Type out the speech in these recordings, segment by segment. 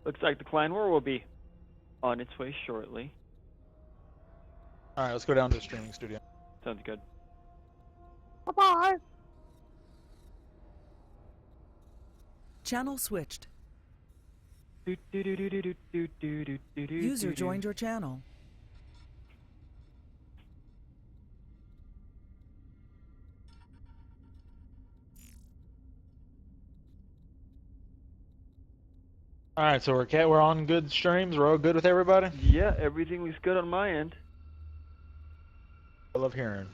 Looks like the Clan War will be on its way shortly. Alright, let's go down to the streaming studio. Sounds good. Bye-bye! Channel switched. User joined your channel. Alright, so we're on good streams. We're all good with everybody? Yeah, everything looks good on my end. I love hearing.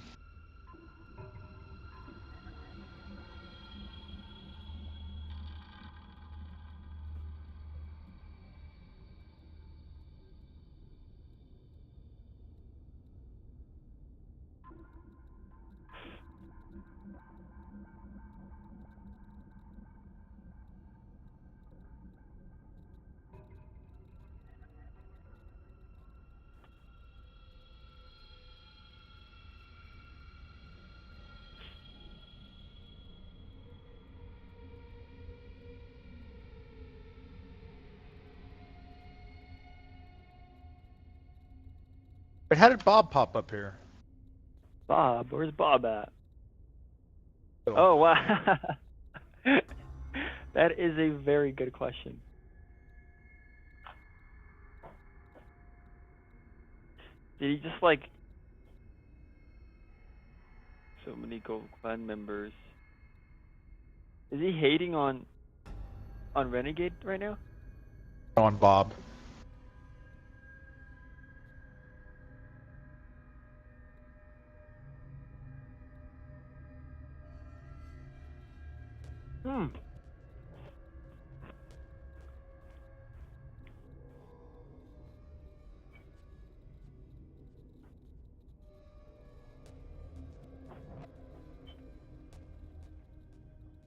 But how did Bob pop up here? Bob, where's Bob at? Oh, wow. That is a very good question. Did he just like... So many Gold Clan members. Is he hating on Renegade right now? On Bob.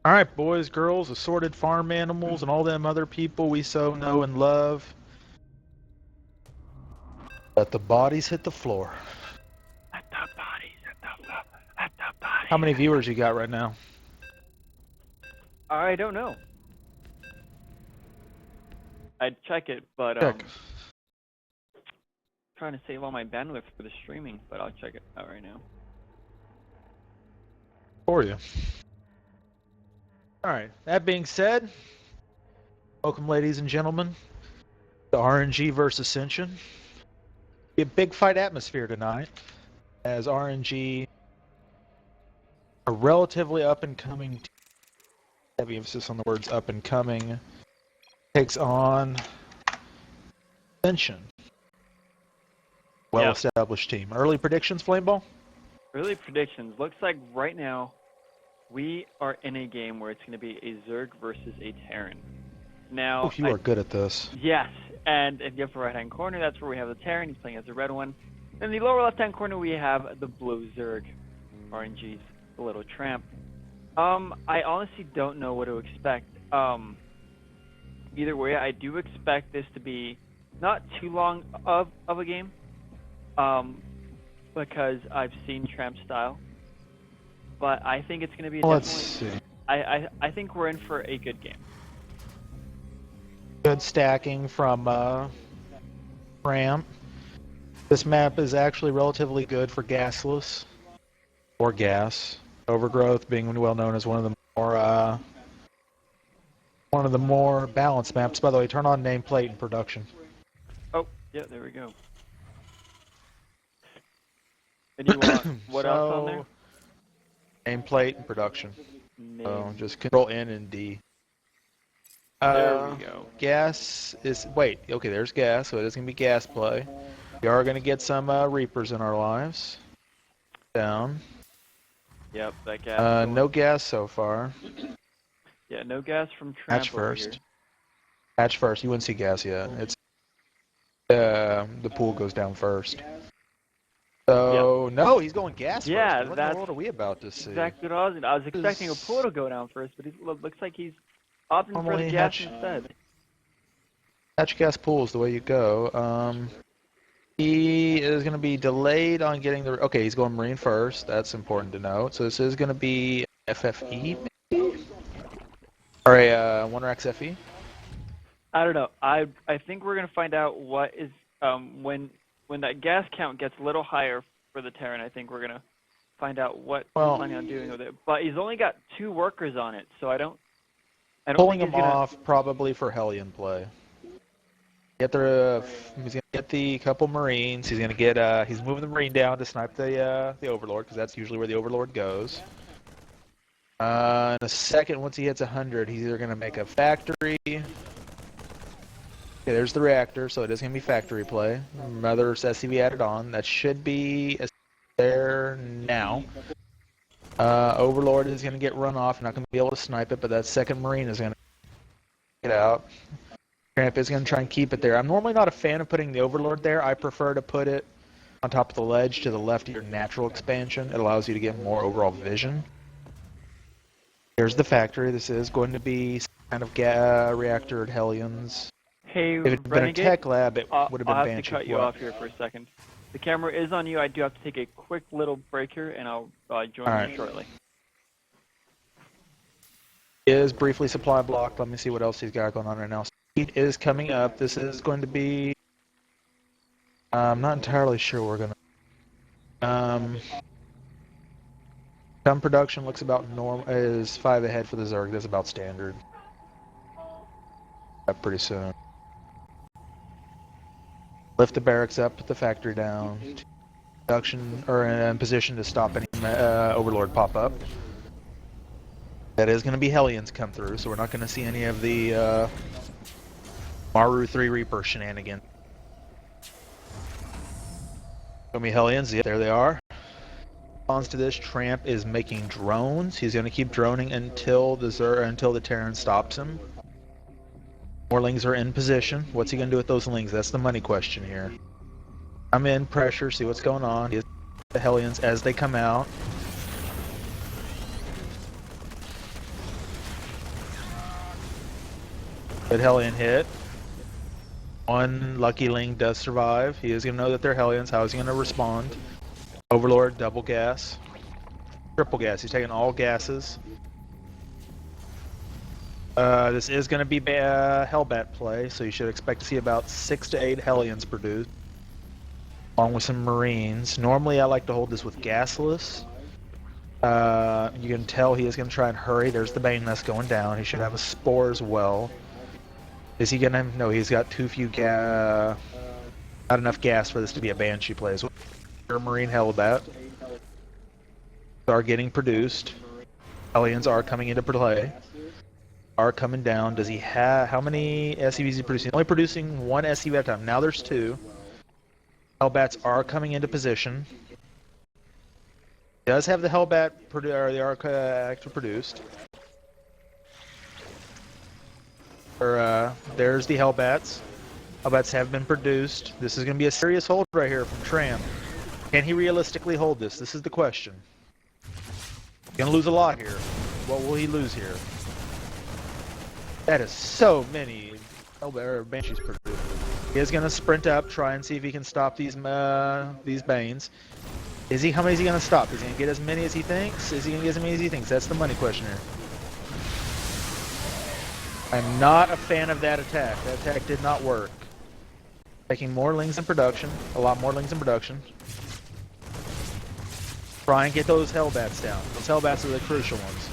Alright, boys, girls, assorted farm animals, and all them other people we so know and love. Let the bodies hit the floor. Let the bodies hit the floor. Let the bodies. How many viewers you got right now? I don't know. I'd check it, but Check. trying to save all my bandwidth for the streaming, but I'll check it out right now. For you. Alright, that being said, welcome ladies and gentlemen to RNG versus Ascension. Be a big fight atmosphere tonight, as RNG, a relatively up and coming, heavy emphasis on the words up and coming, takes on Ascension. Well established team. Early predictions, Flameball? Early predictions. Looks like right now we are in a game where it's going to be a Zerg versus a Terran. Now, You are good at this. Yes, and in the upper right-hand corner, that's where we have the Terran. He's playing as the red one. In the lower left-hand corner, we have the blue Zerg. RNG's the little tramp. I honestly don't know what to expect. Either way, I do expect this to be not too long of a game, because I've seen Tramp style. But I think it's going to be Let's see. I think we're in for a good game. Good stacking from Ramp. This map is actually relatively good for gasless or gas. Overgrowth being well known as one of the more balanced maps. By the way, turn on nameplate in production. Oh, yeah, there we go. And you want what else on there? Nameplate in production. So just Control N and D. There we go. Gas is okay. There's gas, so it is gonna be gas play. We are gonna get some Reapers in our lives. Down. Yep, that gas. No gas so far. Yeah, no gas from Tramp. Hatch first. Hatch first. You wouldn't see gas yet. It's the pool goes down first. So no, he's going gas yeah, first. What in the world are we about to see? Exactly what I was expecting a pool to go down first, but it looks like he's opting for the gas instead. Hatch gas pool is the way you go. He is going to be delayed on getting the... Okay, he's going Marine first. That's important to note. So this is going to be FFE, maybe? Or a 1RX FE? I don't know. I think we're gonna find out what is when that gas count gets a little higher for the Terran. I think we're gonna find out what he's planning on doing with it. But he's only got 2 workers on it, so I don't pulling think him off probably for Hellion play. He's gonna get the couple Marines. He's gonna get he's moving the Marine down to snipe the Overlord, because that's usually where the Overlord goes. In a second, once he hits 100, he's either gonna make a factory. Okay, there's the reactor, so it is gonna be factory play. Another SCV added on. That should be there now. Overlord is gonna get run off. Not gonna be able to snipe it, but that second Marine is gonna get out. Tramp is going to try and keep it there. I'm normally not a fan of putting the Overlord there. I prefer to put it on top of the ledge to the left of your natural expansion. It allows you to get more overall vision. Here's the factory. This is going to be kind of reactor at Hellions. Hey, if it had been a tech lab, it would have been I'll have Banshee. to cut you off here for a second. The camera is on you. I do have to take a quick little break here, and I'll join you shortly. He is briefly supply blocked. Let me see what else he's got going on right now. Heat is coming up. This is going to be... I'm not entirely sure we're going to... Gun production looks about normal. Is 5 ahead for the Zerg. That's about standard. Pretty soon. Lift the barracks up, put the factory down. Production, or in position to stop any Overlord pop up. That is going to be Hellions come through, so we're not going to see any of the Maru 3 Reaper shenanigans. Show me Hellions. Yep, there they are. Response to this, Tramp is making drones. He's going to keep droning until the Terran stops him. More Lings are in position. What's he going to do with those Lings? That's the money question here. I'm in pressure, see what's going on. The Hellions as they come out. Good Hellion hit. One lucky Ling does survive. He is going to know that they're Hellions. How is he going to respond? Overlord, double gas. Triple gas. He's taking all gases. This is going to be Hellbat play, so you should expect to see about 6 to 8 Hellions produced, along with some Marines. Normally I like to hold this with gasless. You can tell he is going to try and hurry. There's the Bane Nest going down. He should have a Spore as well. Is he going to... No, he's got too few not enough gas for this to be a Banshee play. So Marine Hellbat are getting produced. Hellions are coming into play. Are coming down. Does he have... How many SCVs is he producing? Only producing 1 SCV at a time. Now there's 2. Hellbats are coming into position. He does have the Hellbat, or the Arc actually produced. There's the Hellbats. Hellbats have been produced. This is going to be a serious hold right here from Tramp. Can he realistically hold this? This is the question. He's going to lose a lot here. What will he lose here? That is so many Banshees produced. He is going to sprint up, try and see if he can stop these Banes. How many is he going to stop? Is he going to get as many as he thinks? Is he going to get as many as he thinks? That's the money question here. I'm not a fan of that attack. That attack did not work. Taking more Lings in production. A lot more Lings in production. Try and get those Hellbats down. Those Hellbats are the crucial ones.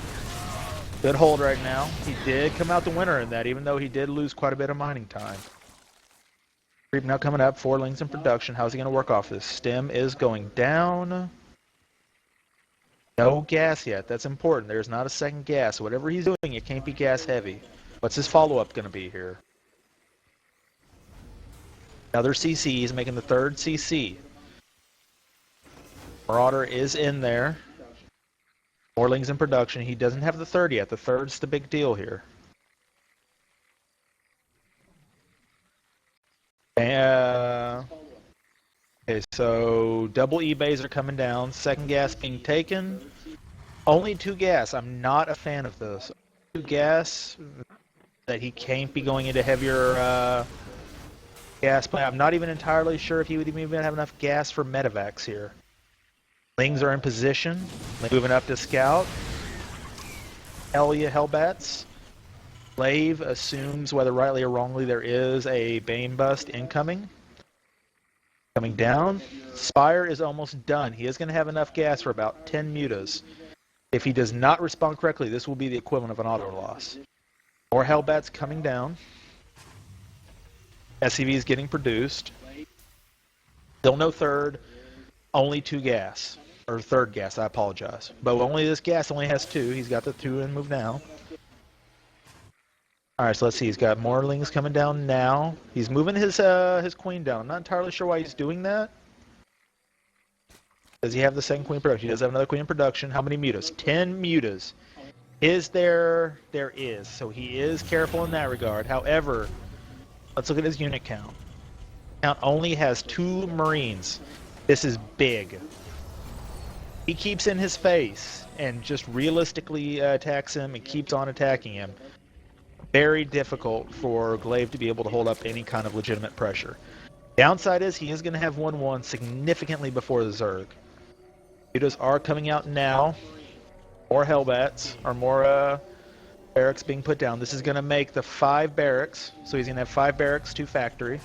Good hold right now. He did come out the winner in that, even though he did lose quite a bit of mining time. Creep now coming up. 4 Lings in production. How's he going to work off this? Stem is going down. No gas yet. That's important. There's not a second gas. Whatever he's doing, it can't be gas heavy. What's his follow-up going to be here? Another CC. He's making the 3rd CC. Marauder is in there. More Lings in production. He doesn't have the 3rd yet. The 3rd's the big deal here. Okay, so double eBays are coming down. 2nd gas being taken. Only 2 gas. I'm not a fan of this. 2 gas that he can't be going into heavier gas play. I'm not even entirely sure if he would even have enough gas for medevacs here. Lings are in position. Moving up to scout. Hell yeah, Hellbats. Glaive assumes, whether rightly or wrongly, there is a Bane bust incoming. Coming down. Spire is almost done. He is going to have enough gas for about 10 mutas. If he does not respond correctly, this will be the equivalent of an auto loss. More Hellbats coming down. SCV is getting produced. Still no third. Only 2 gas. Or third gas, I apologize. But only this gas only has 2. He's got the 2 and move now. Alright, so let's see. He's got more lings coming down now. He's moving his queen down. I'm not entirely sure why he's doing that. Does he have the second queen in production? He does have another queen in production. How many mutas? 10 mutas. Is there? There is. So he is careful in that regard. However, let's look at his unit count. Count only has 2 Marines. This is big. He keeps in his face and just realistically attacks him and keeps on attacking him. Very difficult for Glaive to be able to hold up any kind of legitimate pressure. Downside is he is going to have 1-1 significantly before the Zerg. Mutas are coming out now. More Hellbats, or more barracks being put down. This is going to make the 5 barracks. So he's going to have 5 barracks, 2 factory.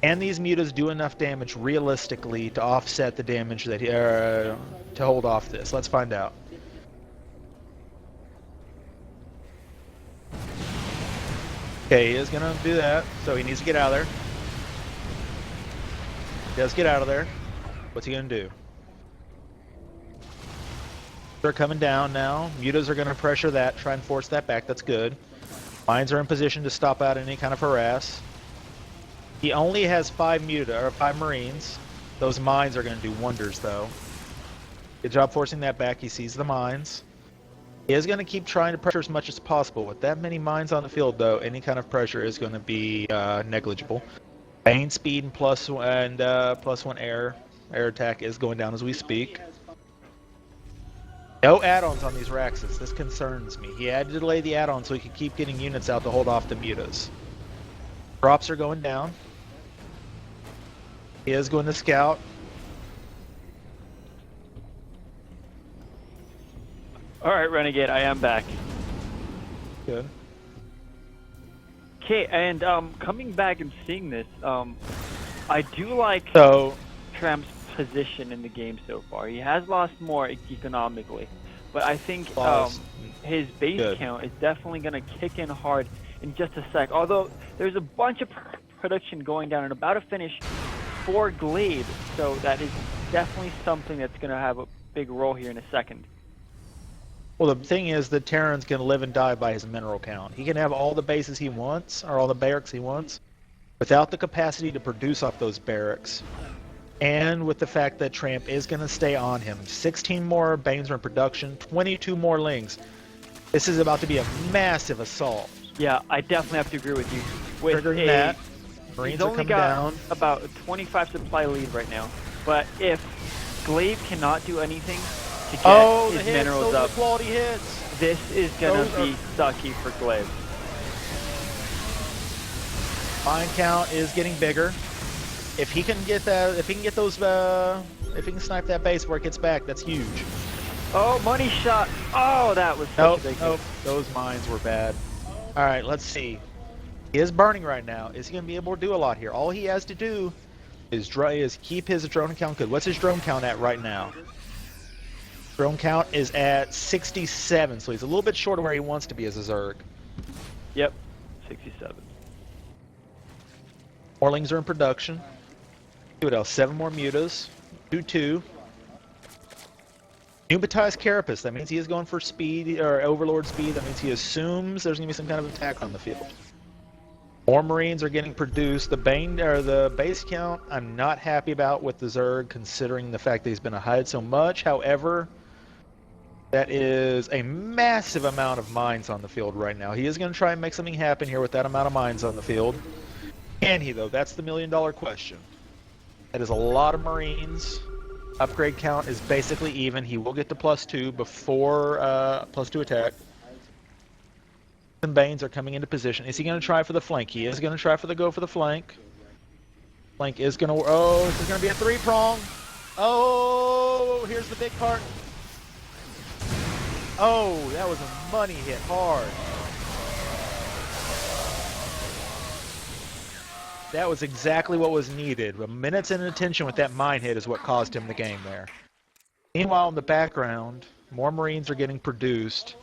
And these mutas do enough damage realistically to offset the damage that he, to hold off this. Let's find out. Okay, he is going to do that, so he needs to get out of there. He does get out of there. What's he going to do? They're coming down now. Mutas are going to pressure that, try and force that back. That's good. Mines are in position to stop out any kind of harass. He only has 5 Marines. Those mines are going to do wonders, though. Good job forcing that back. He sees the mines. He is going to keep trying to pressure as much as possible. With that many mines on the field, though, any kind of pressure is going to be negligible. Bane speed and +1 air attack is going down as we speak. No add-ons on these Raxus. This concerns me. He had to delay the add-on so he could keep getting units out to hold off the mutas. Drops are going down. He is going to scout. Alright, Renegade, I am back. Good. Okay, and coming back and seeing this, I do like Tramp's position in the game so far. He has lost more economically, but I think his base count is definitely going to kick in hard in just a sec. Although there's a bunch of production going down and about to finish for Glaive, so that is definitely something that's going to have a big role here in a second. Well, the thing is that Terran's going to live and die by his mineral count. He can have all the bases he wants, or all the barracks he wants, without the capacity to produce off those barracks. And with the fact that Tramp is going to stay on him. 16 more Banes are in production, 22 more Lings. This is about to be a massive assault. Yeah, I definitely have to agree with you. With Triggering that, Marines he's are only coming got down. about a 25 supply lead right now. But if Glaive cannot do anything to get his minerals up, quality hits. This is gonna be sucky for Glaive. Mine count is getting bigger. If he can get that, if he can get those, if he can snipe that base where it gets back, that's huge. Oh, money shot! Oh, that was such a big hit. Those mines were bad. All right, let's see. He is burning right now. Is he gonna be able to do a lot here? All he has to do is keep his drone count good. What's his drone count at right now? Drone count is at 67, so he's a little bit short of where he wants to be as a Zerg. Yep, 67. Morlings are in production. See what else? 7 more mutas. 2-2. Pneumatized Carapace. That means he is going for speed, or Overlord speed. That means he assumes there's going to be some kind of attack on the field. More Marines are getting produced. The Bane, or the base count, I'm not happy about with the Zerg, considering the fact that he's been hide so much. However, that is a massive amount of mines on the field right now. He is going to try and make something happen here with that amount of mines on the field. Can he, though? That's the million-dollar question. That is a lot of Marines. Upgrade count is basically even. He will get to +2 before +2 attack. And Banes are coming into position. Is he going to try for the flank? He is going to try for the flank. Flank is going to... Oh, this is going to be a 3-prong. Oh, here's the big part. Oh, that was a money hit hard. That was exactly what was needed. A minute's inattention with that mine hit is what caused him the game there. Meanwhile, in the background, more Marines are getting produced.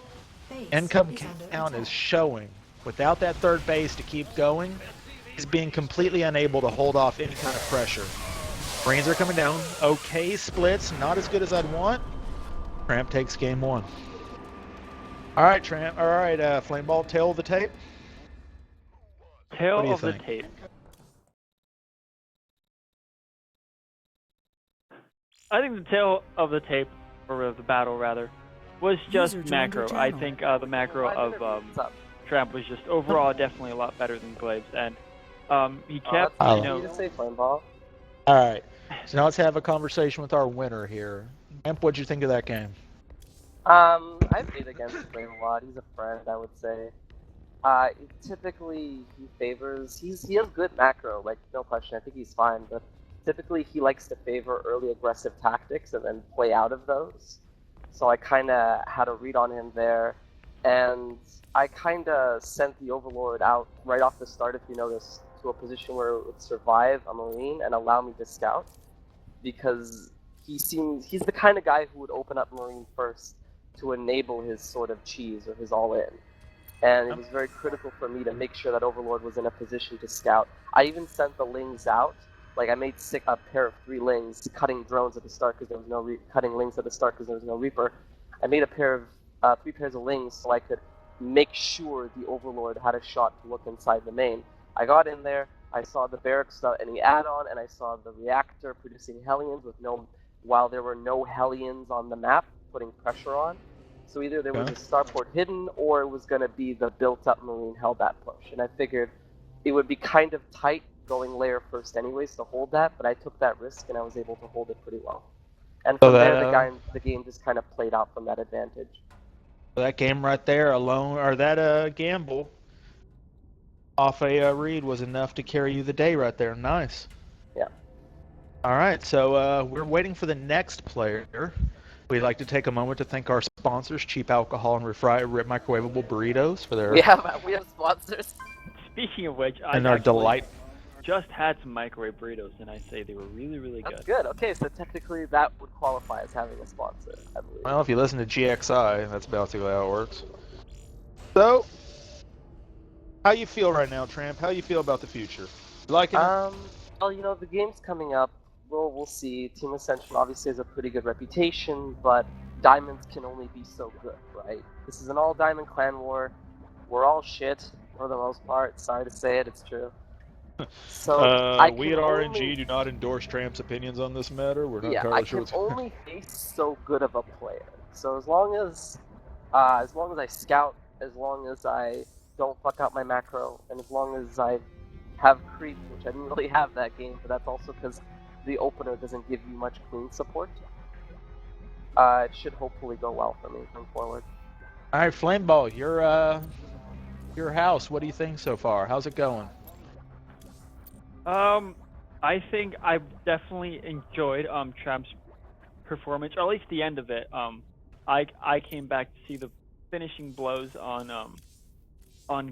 Income count is showing. Without that third base to keep going, he's being completely unable to hold off any kind of pressure. Marines are coming down. Okay, splits. Not as good as I'd want. Tramp takes game 1. All right, Tramp. All right, Flameball, tail of the tape. Tail What do you of the think? tape. I think the tail of the tape, or of the battle rather, was just User joined your macro. I channel. think the macro of Tramp was just overall definitely a lot better than Glaive's, and he kept, Oh, you You know, just say Flameball. All right. So now let's have a conversation with our winner here. Tramp, what'd you think of that game? I played against Flame a lot. He's a friend, I would say. Typically he favors. He has good macro, like no question. I think he's fine, but typically he likes to favor early aggressive tactics and then play out of those. So I kind of had a read on him there, and I kind of sent the Overlord out right off the start, if you notice, to a position where it would survive a Marine and allow me to scout, because he's the kind of guy who would open up Marine first to enable his sort of cheese or his all-in. And it was very critical for me to make sure that Overlord was in a position to scout. I even sent the Lings out. Like, I made a pair of 3 Lings cutting drones at the start because there was no cutting Lings at the start because there was no Reaper. I made a pair of 3 pairs of Lings so I could make sure the Overlord had a shot to look inside the main. I got in there, I saw the barracks without any add-on, and I saw the reactor producing Hellions while there were no Hellions on the map, putting pressure on. So either there was a starport hidden, or it was going to be the built-up Marine Hellbat push. And I figured it would be kind of tight going layer first anyways to hold that, but I took that risk and I was able to hold it pretty well. And from there, the game just kind of played out from that advantage. That game right there alone, or that gamble off a read was enough to carry you the day right there. Nice. Yeah. All right, so we're waiting for the next player. We'd like to take a moment to thank our sponsors, Cheap Alcohol and Microwavable Burritos, for their... We have sponsors. speaking of which, I and our actually delight. just had some microwave burritos, and I say they were really, really That's good. good. Okay, so technically that would qualify as having a sponsor, I believe. Well, if you listen to GXI, that's basically how it works. So, how you feel right now, Tramp? How you feel about the future? You liking it? Well, you know, the game's coming up. We'll see. Team Ascension obviously has a pretty good reputation, but diamonds can only be so good, right? This is an all-diamond clan war. We're all shit, for the most part. Sorry to say it, it's true. So, we at RNG do not endorse Tramp's opinions on this matter. We're not entirely sure what's... I can only face so good of a player. So as long as I scout, as long as I don't fuck up my macro, and as long as I have creep, which I didn't really have that game, but that's also because the opener doesn't give you much clean support. It should hopefully go well for me going forward. All right, Flameball, your house. What do you think so far? How's it going? I think I've definitely enjoyed Tramp's performance, or at least the end of it. I came back to see the finishing blows on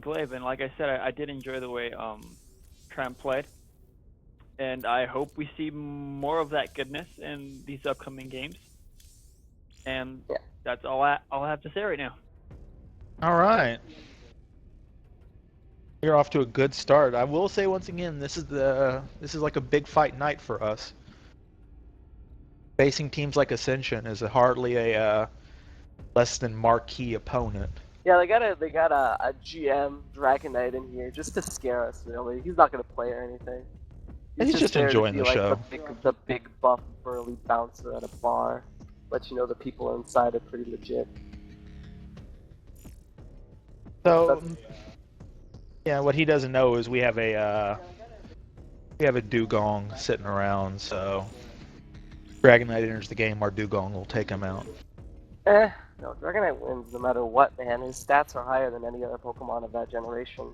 Glaive, and like I said, I did enjoy the way Tramp played, and I hope we see more of that goodness in these upcoming games. And that's all I have to say right now. All right. You're off to a good start. I will say once again, this is like a big fight night for us. Facing teams like Ascension is hardly a less than marquee opponent. Yeah, they got a GM Dragon Knight in here just to scare us. Really, he's not gonna play or anything. He's just there enjoying to be the show. The big buff burly bouncer at a bar. Let you know the people inside are pretty legit. So, yeah, what he doesn't know is we have a dugong sitting around. So, Dragon Knight enters the game, our dugong will take him out. No, Dragon Knight wins no matter what, man. His stats are higher than any other Pokemon of that generation.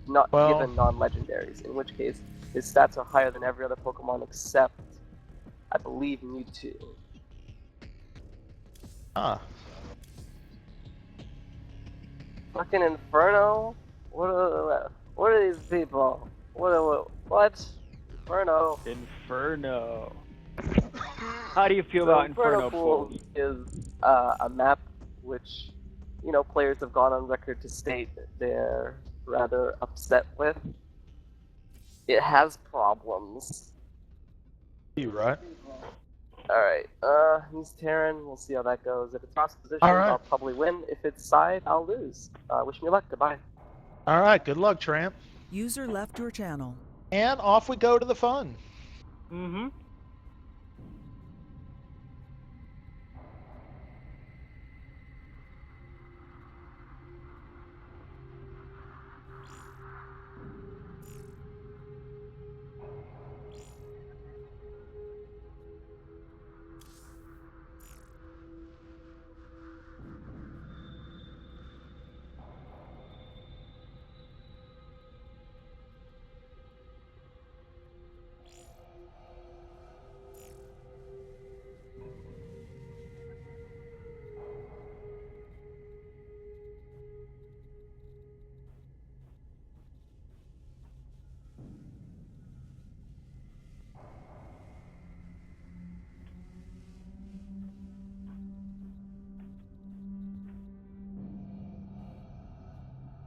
Given non-legendaries, in which case his stats are higher than every other Pokemon except, I believe, Mewtwo. Fucking Inferno? What are these people? What? Inferno. Inferno. How do you feel So about Inferno Inferno Pools Pools? is a map which, players have gone on record to state they're rather upset with. It has problems. You right? Alright, he's Terran, we'll see how that goes. If it's cross positions, Alright. I'll probably win. If it's side, I'll lose. Wish me luck, goodbye. All right. Good luck, Tramp. User left your channel. And off we go to the fun. Mm-hmm.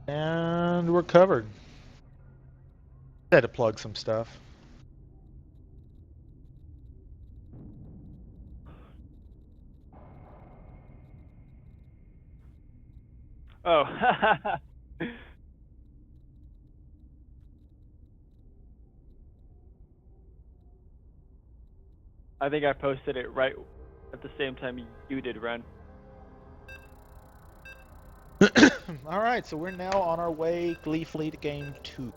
And we're covered. Had to plug some stuff. Oh. I think I posted it right at the same time you did, Ren. All right, so we're now on our way gleefully to game 2.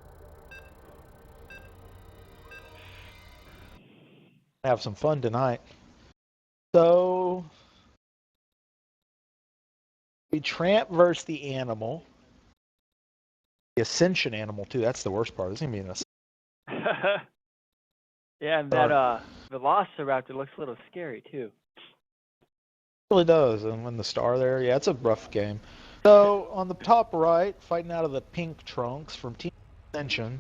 Have some fun tonight. So, we Tramp versus the animal. The Ascension animal, too. That's the worst part. It's going to be an Yeah, and that Velociraptor looks a little scary too. It really does. And when the star there, yeah, it's a rough game. So, on the top right, fighting out of the pink trunks from Team Ascension.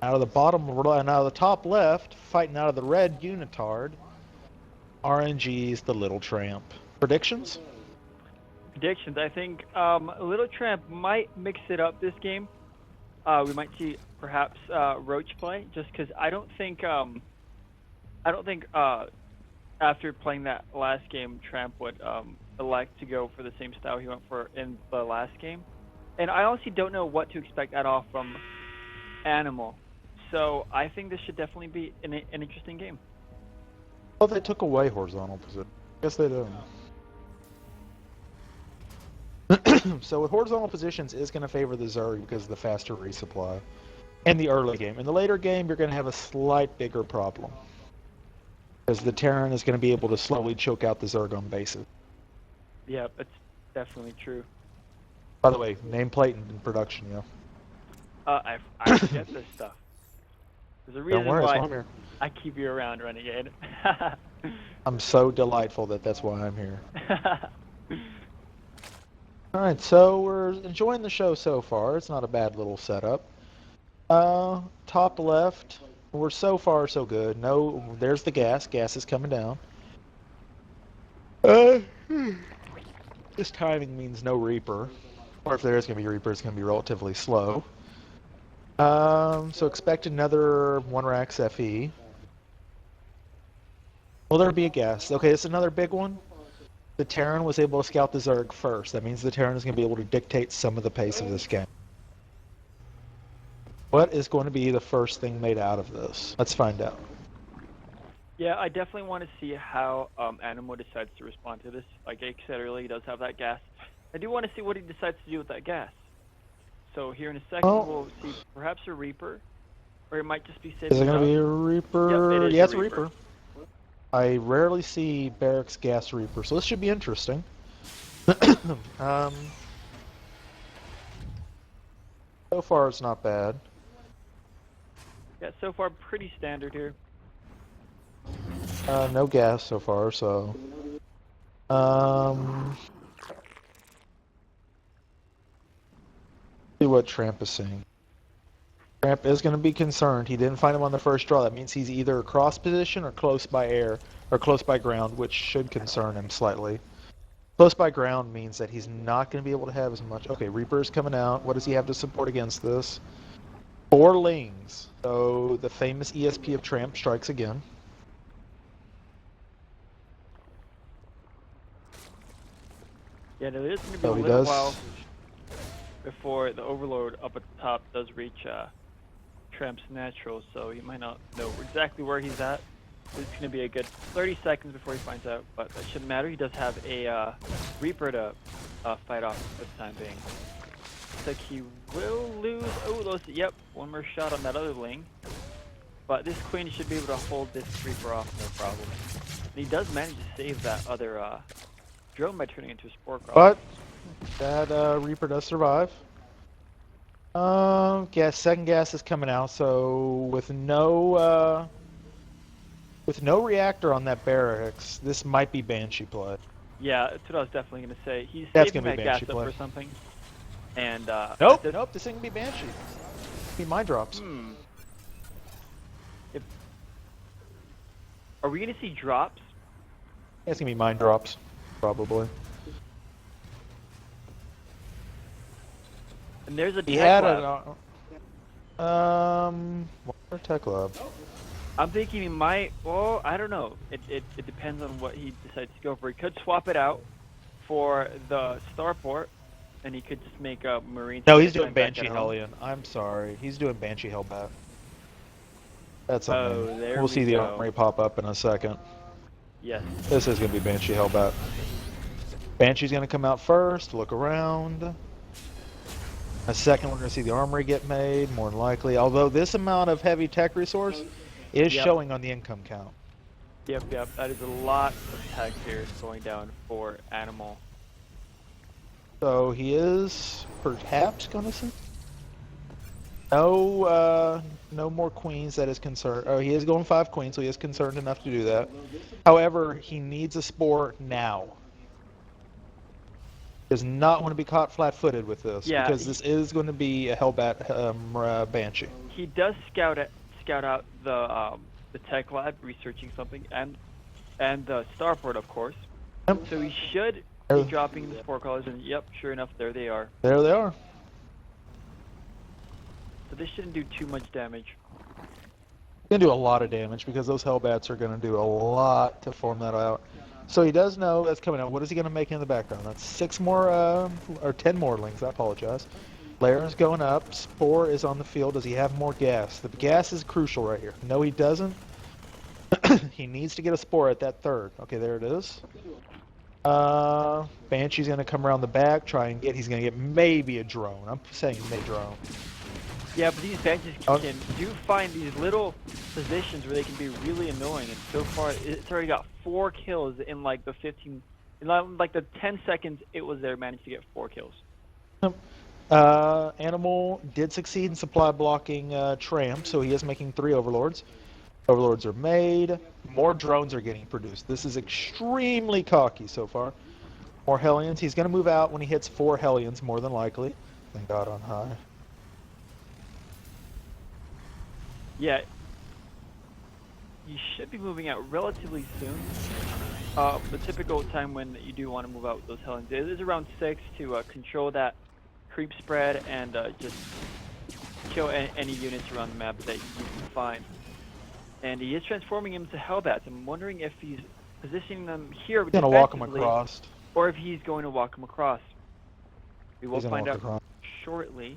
Out of the bottom and out of the top left, fighting out of the red unitard, RNG's the Little Tramp. Predictions? Predictions. I think Little Tramp might mix it up this game. We might see perhaps Roach play, just because I don't think after playing that last game, Tramp would elect to go for the same style he went for in the last game. And I honestly don't know what to expect at all from Animal. So I think this should definitely be an interesting game. Well, they took away horizontal position. Yes, they did. So with horizontal positions is going to favor the Zerg because of the faster resupply in the early game. In the later game, you're going to have a slight bigger problem because the Terran is going to be able to slowly choke out the Zerg on bases. Yeah, that's definitely true. By the way, nameplate in production, yeah. I forget this stuff. There's a reason Don't worry, why I'm here. I keep you around, Renegade. I'm so delightful that's why I'm here. Alright, so we're enjoying the show so far. It's not a bad little setup. Top left, we're so far so good. No, there's the gas. Gas is coming down. This timing means no Reaper. Or if there is going to be a Reaper, it's going to be relatively slow. So expect another 1-Rax FE. Will there be a gas? Okay, it's another big one. The Terran was able to scout the Zerg first. That means the Terran is going to be able to dictate some of the pace of this game. What is going to be the first thing made out of this? Let's find out. Yeah, I definitely want to see how Animo decides to respond to this. Like I said earlier, he does have that gas. I do want to see what he decides to do with that gas. So here in a second, we'll see perhaps a Reaper, or it might just be saving. Is it going to be a Reaper? Yep, Yeah, it's a Reaper. I rarely see Barracks gas Reaper, so this should be interesting. So far, it's not bad. Yeah, so far pretty standard here. No gas so far, so. what Tramp is seeing. Tramp is going to be concerned. He didn't find him on the first draw. That means he's either across position or close by air, or close by ground, which should concern him slightly. Close by ground means that he's not going to be able to have as much. Okay, Reaper is coming out. What does he have to support against this? 4 Lings. So the famous ESP of Tramp strikes again. Yeah, no, there's going to be So a he little does. while before the Overlord up at the top does reach Tramp's natural, so you might not know exactly where he's at. It's going to be a good 30 seconds before he finds out, but that shouldn't matter. He does have a Reaper to fight off for the time being. Looks like he will lose. Oh, those. Yep, one more shot on that other Ling. But this Queen should be able to hold this Reaper off, no problem. And he does manage to save that other drone by turning into a Spore Crawler. But that Reaper does survive. Second gas is coming out, so with no reactor on that barracks, this might be Banshee play. Yeah, that's what I was definitely going to say. He's That's saving gonna that be gas Banshee up play. for something. And Nope, this ain't gonna be Banshee. It's gonna be mine drops. Are we going to see drops? It's gonna be mine drops, probably. And there's a He tech had lab. what tech lab? I'm thinking he might. Well, I don't know. It depends on what he decides to go for. He could swap it out for the starport, and he could just make a marine. No, he's doing back at Banshee home. Hellion. I'm sorry, he's doing Banshee Hellbat. That's something. Oh, there We'll we see the go. armory pop up in a second. Yes. This is gonna be Banshee Hellbat. Banshee's gonna come out first. Look around. A second, we're gonna see the armory get made, more than likely. Although this amount of heavy tech resource is Yep. showing on the income count. Yep. That is a lot of tech here going down for Animal. So he is perhaps gonna see. No more queens. That is concerned. Oh, he is going 5 queens, so he is concerned enough to do that. However, he needs a spore now. Does not want to be caught flat-footed with this, Yeah, because this is going to be a Hellbat Banshee. He does scout out the tech lab, researching something, and the starport, of course. Yep. So he should be dropping the Spore Crawlers, and yep, sure enough, there they are. There they are. So this shouldn't do too much damage. He's going to do a lot of damage, because those Hellbats are going to do a lot to form that out. So he does know that's coming out. What is he going to make in the background? That's 6 more, or 10 more Lings, I apologize. Laren's going up. Spore is on the field. Does he have more gas? The gas is crucial right here. No, he doesn't. He needs to get a Spore at that third. Okay, there it is. Banshee's going to come around the back, try and get, he's going to get maybe a drone. I'm saying maybe drone. Yeah, but these Banshees do find these little positions where they can be really annoying, and so far it's already got 4 kills in like the 15, in like the 10 seconds it was there, managed to get 4 kills. Animal did succeed in supply blocking Tramp, so he is making 3 Overlords. Overlords are made. More drones are getting produced. This is extremely cocky so far. More Hellions. He's going to move out when he hits 4 Hellions, more than likely. Thank God on high. Yeah, you should be moving out relatively soon. The typical time when you do want to move out with those Hellions is around 6 to control that creep spread and just kill any units around the map that you can find. And he is transforming them to Hellbats. I'm wondering if he's positioning them here He's going to walk him defensively, across. or if he's going to walk them across. We will He's gonna find walk out across. shortly.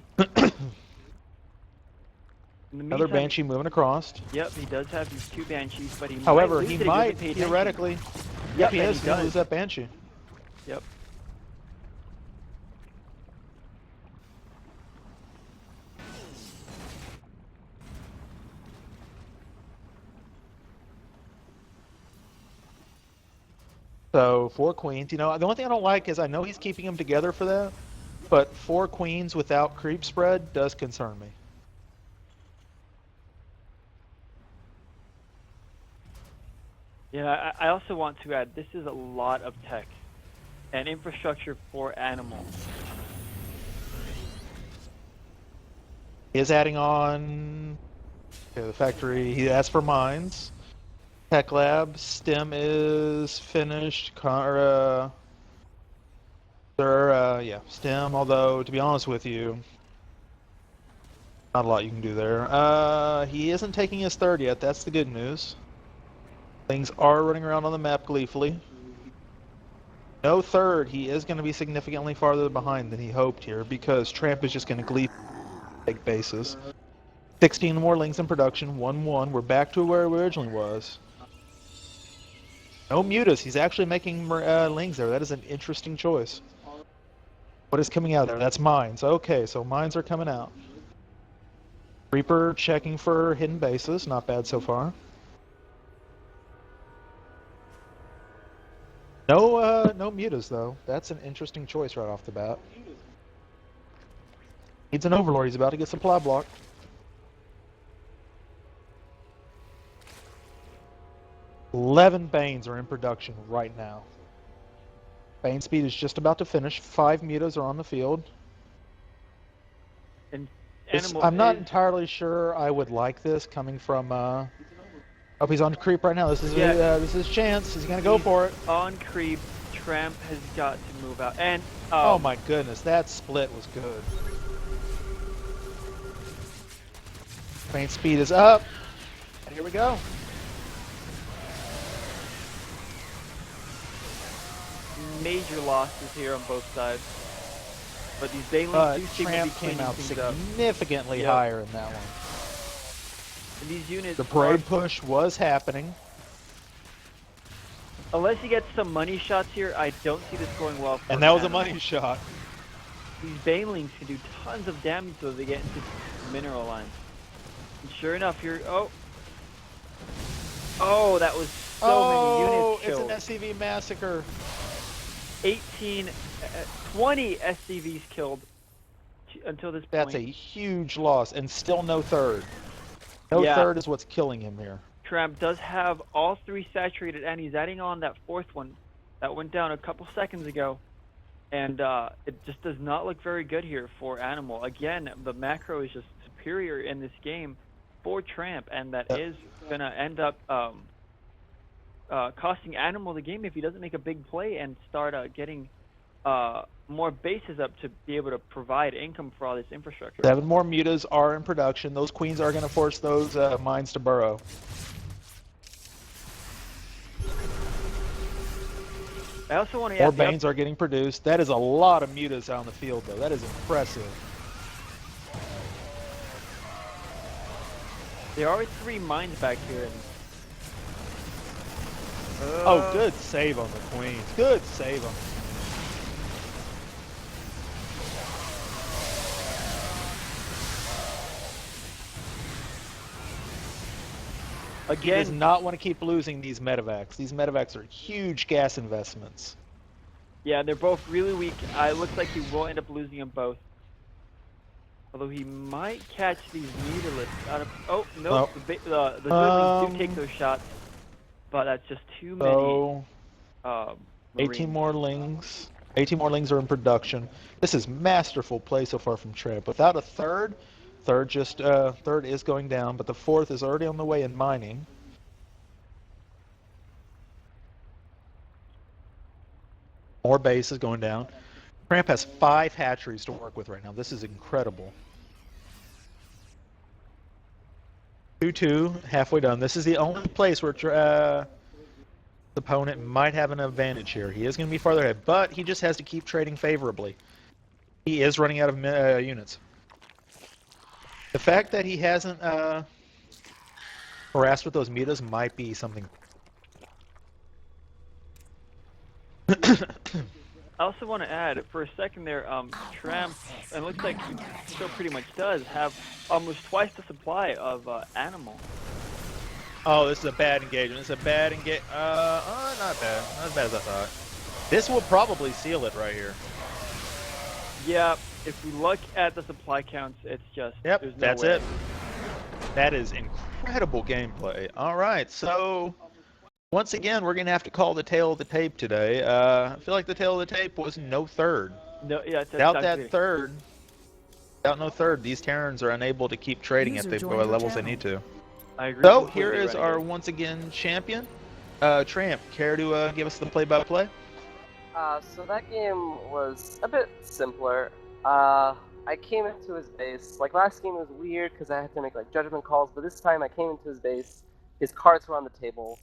In the Another meantime, Banshee moving across. Yep, he does have these 2 Banshees, but he However, might lose he it if might, doesn't pay attention. theoretically, Yep, he and is he going to does. lose that Banshee. Yep. So 4 queens. You know, the only thing I don't like is I know he's keeping them together for that, but 4 queens without creep spread does concern me. Yeah, I also want to add, this is a lot of tech and infrastructure for animals. He is adding on the factory. He asked for mines. Tech lab. STEM is finished. Yeah, STEM, although, to be honest with you, not a lot you can do there. He isn't taking his third yet. That's the good news. Things are running around on the map gleefully. No third. He is going to be significantly farther behind than he hoped here because Tramp is just going to gleefully take bases. 16 more links in production. 1-1. We're back to where we originally was. No mutas. He's actually making lings there. That is an interesting choice. What is coming out there? That's mines. Okay, so mines are coming out. Reaper checking for hidden bases. Not bad so far. No mutas though. That's an interesting choice right off the bat. Needs an overlord. He's about to get supply block. $11 Banes are in production right now. Bane speed is just about to finish. 5 mutas are on the field. And I'm not entirely sure I would like this coming from. Oh, he's on creep right now. This is his chance. He's gonna go for it. On creep. Tramp has got to move out. And oh my goodness, that split was good. Bane speed is up. And here we go. Major losses here on both sides. But these Banelings do seem to be Tramp cleaning came out things up. significantly higher in that one. And these units The parade push was happening. Unless he gets some money shots here, I don't see this going well for And that was a Animal. money shot. These Banelings can do tons of damage so they get into mineral lines. And sure enough, here... Oh, that was so many units killed. It's an SCV massacre. 20 SCVs killed until this point. That's a huge loss, and still no third. No third is what's killing him here. Tramp does have all 3 saturated, and he's adding on that 4th one that went down a couple seconds ago. And it just does not look very good here for Animal. Again, the macro is just superior in this game for Tramp, and that is going to end up costing Animal the game if he doesn't make a big play and start getting more bases up to be able to provide income for all this infrastructure. 7 more mutas are in production. Those queens are going to force those mines to burrow. I also want to More Banes are getting produced. That is a lot of mutas out on the field, though. That is impressive. There are 3 mines back here. And... oh, good save on the queens. Good save on them. Again, he does not want to keep losing these medevacs. These medevacs are huge gas investments. Yeah, they're both really weak. It looks like he will end up losing them both. Although he might catch these mutalists out of... Oh, no. The Zerglings do take those shots. But that's just too many. 18 more lings. 18 more lings are in production. This is masterful play so far from Tramp. Without a third is going down, but the 4th is already on the way in mining. More base is going down. Tramp has 5 hatcheries to work with right now. This is incredible. 2-2, halfway done. This is the only place where the opponent might have an advantage here. He is going to be farther ahead, but he just has to keep trading favorably. He is running out of units. The fact that he hasn't harassed with those mutas might be something. I also want to add, for a second there, Tramp, and it looks like he still pretty much does, have almost twice the supply of Animal. Oh, this is a bad engagement. It's a bad engagement. Not bad. Not as bad as I thought. This will probably seal it right here. Yeah, if we look at the supply counts, it's just... Yep, there's no that's way. it. That is incredible gameplay. All right, so once again, we're going to have to call the tail of the tape today. I feel like the tail of the tape was no third. No, yeah, Without that third, Out no third. These Terrans are unable to keep trading User at the joined your levels they channel. need to. I agree So completely, here is our Renegade. once again champion, Tramp. Care to give us the play-by-play? So that game was a bit simpler. I came into his base. Like last game was weird because I had to make like judgment calls, but this time I came into his base. His cards were on the table.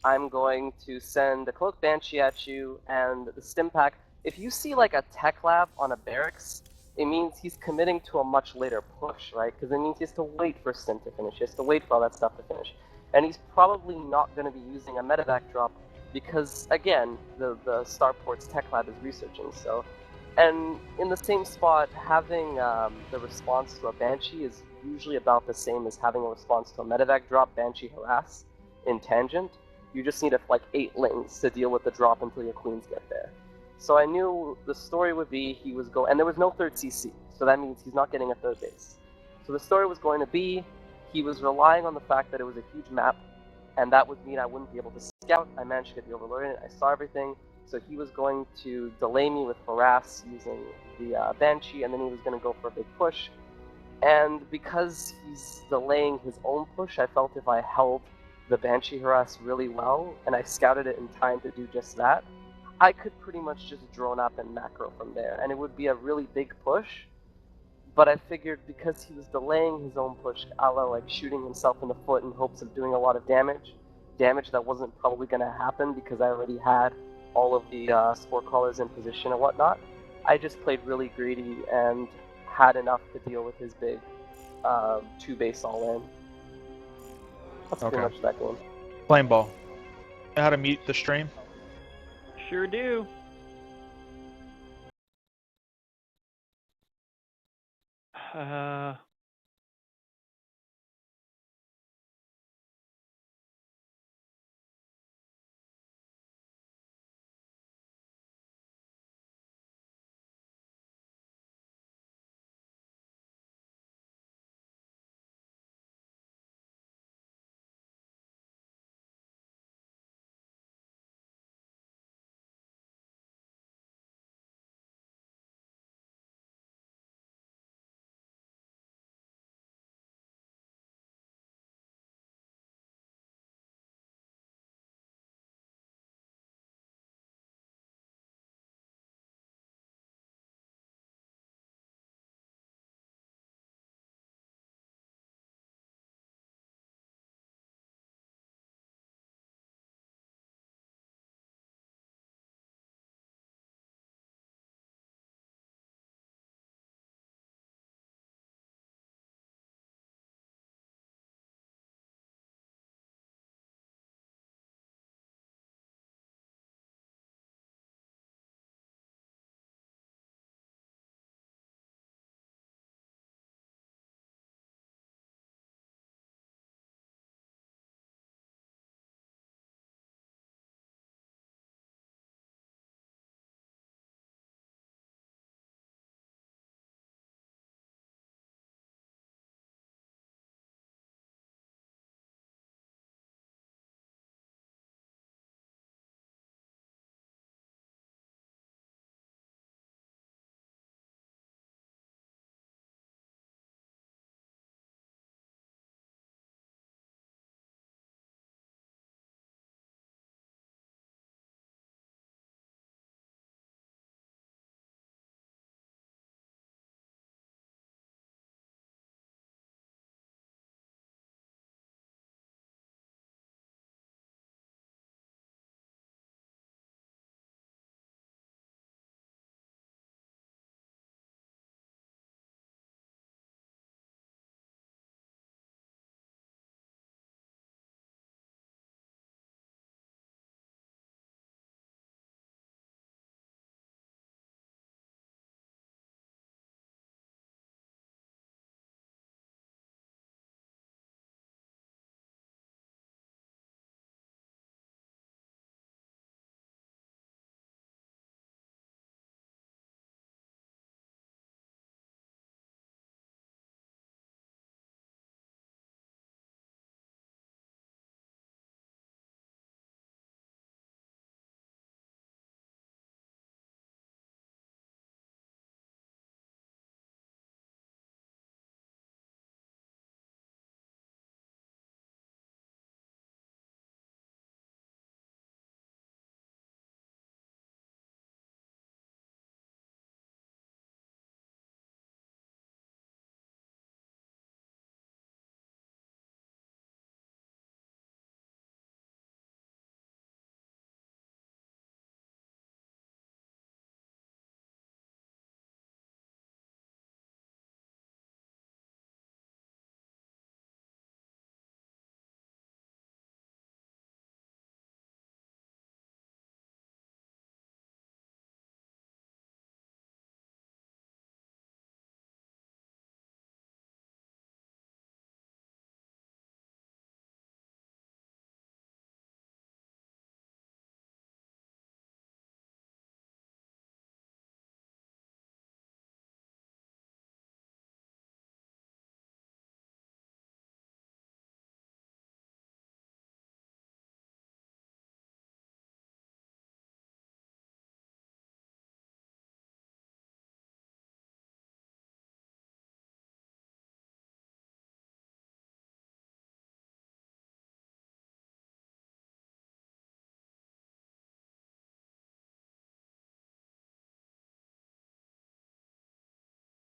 I'm going to send a Cloak Banshee at you and the Stim Pack. If you see like a Tech Lab on a barracks, it means he's committing to a much later push, right? Because it means he has to wait for Stim to finish. He has to wait for all that stuff to finish. And he's probably not going to be using a medevac drop because, again, the Starport's Tech Lab is researching, so... And in the same spot, having the response to a Banshee is usually about the same as having a response to a medevac drop, Banshee Harass, in Tangent. You just need like 8 lings to deal with the drop until your queens get there. So I knew the story would be he was going, and there was no third CC, so that means he's not getting a third base. So the story was going to be he was relying on the fact that it was a huge map, and that would mean I wouldn't be able to scout. I managed to get the Overlord in it, I saw everything, so he was going to delay me with Harass using the Banshee, and then he was going to go for a big push. And because he's delaying his own push, I felt if I held the Banshee Harass really well, and I scouted it in time to do just that, I could pretty much just drone up and macro from there, and it would be a really big push. But I figured because he was delaying his own push, a la like shooting himself in the foot in hopes of doing a lot of damage that wasn't probably going to happen because I already had all of the sport callers in position and whatnot, I just played really greedy and had enough to deal with his big 2 base all in. That's pretty much that game. Flame Ball. Know how to mute the stream? Sure do.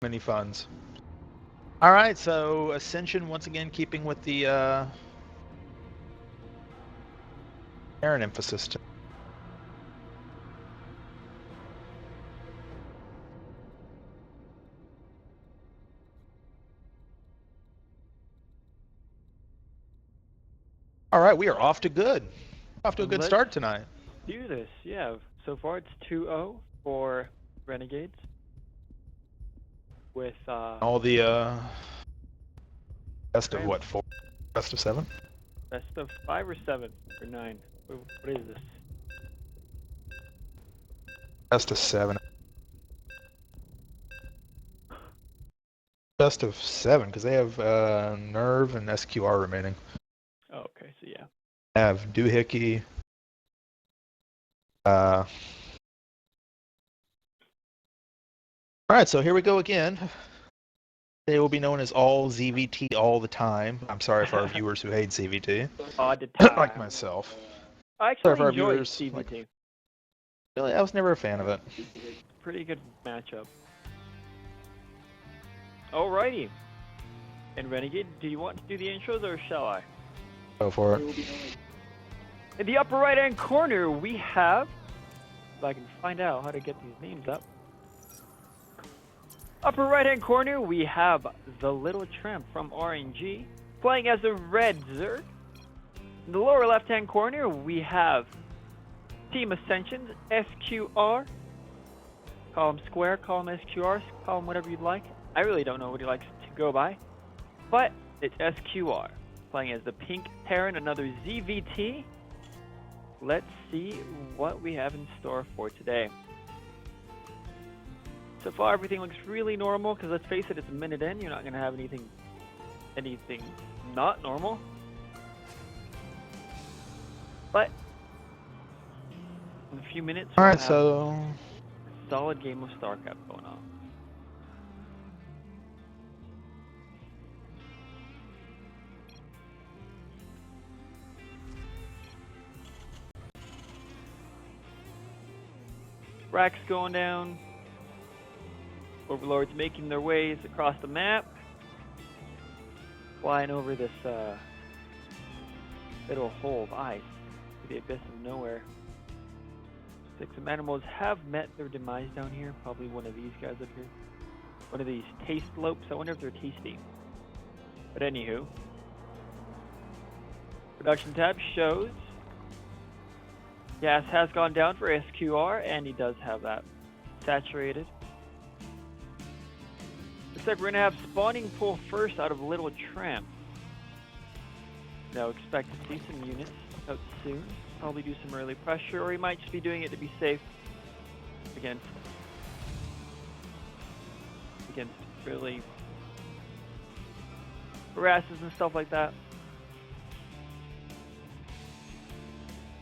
Many funds. All right, so Ascension once again keeping with the Aaron emphasis. All right, we are off to good. Off to a good Let's start tonight. do this. Yeah. So far it's 2-0 for Renegades. With All the best of Rams. what, 4? Best of 7? Best of 5 or 7 or 9. What is this? Best of 7. Best of 7 because they have Nerve and SQR remaining. Oh, okay. So yeah. Have Doohickey. All right, so here we go again. They will be known as all ZVT all the time. I'm sorry for our viewers who hate CVT. All the time. Like myself. I Sorry actually for our enjoy viewers, CVT. like- Really, I was never a fan of it. Pretty good matchup. Alrighty. And Renegade, do you want to do the intros or shall I? Go for it. In the upper right hand corner, we have, if I can find out how to get these names up. Upper right hand corner, we have the Little Tramp from RNG, playing as a red Zerg. In the lower left hand corner, we have Team Ascension, SQR. Call him Square, call him SQR, call him whatever you'd like. I really don't know what he likes to go by, but it's SQR, playing as the Pink Terran, another ZVT. Let's see what we have in store for today. So far, everything looks really normal, because let's face it, it's a minute in. You're not going to have anything not normal. But in a few minutes, All we'll right, have so a solid game of StarCraft going on. Racks going down. Overlords making their ways across the map. Flying over this little hole of ice to the abyss of nowhere. 6 animals have met their demise down here. Probably one of these guys up here. One of these taste lopes. I wonder if they're tasty. But anywho. Production tab shows gas has gone down for SQR, and he does have that saturated. Looks like we're going to have spawning pool first out of Little Tramp. Now expect to see some units out soon. Probably do some early pressure, or he might just be doing it to be safe against really harasses and stuff like that.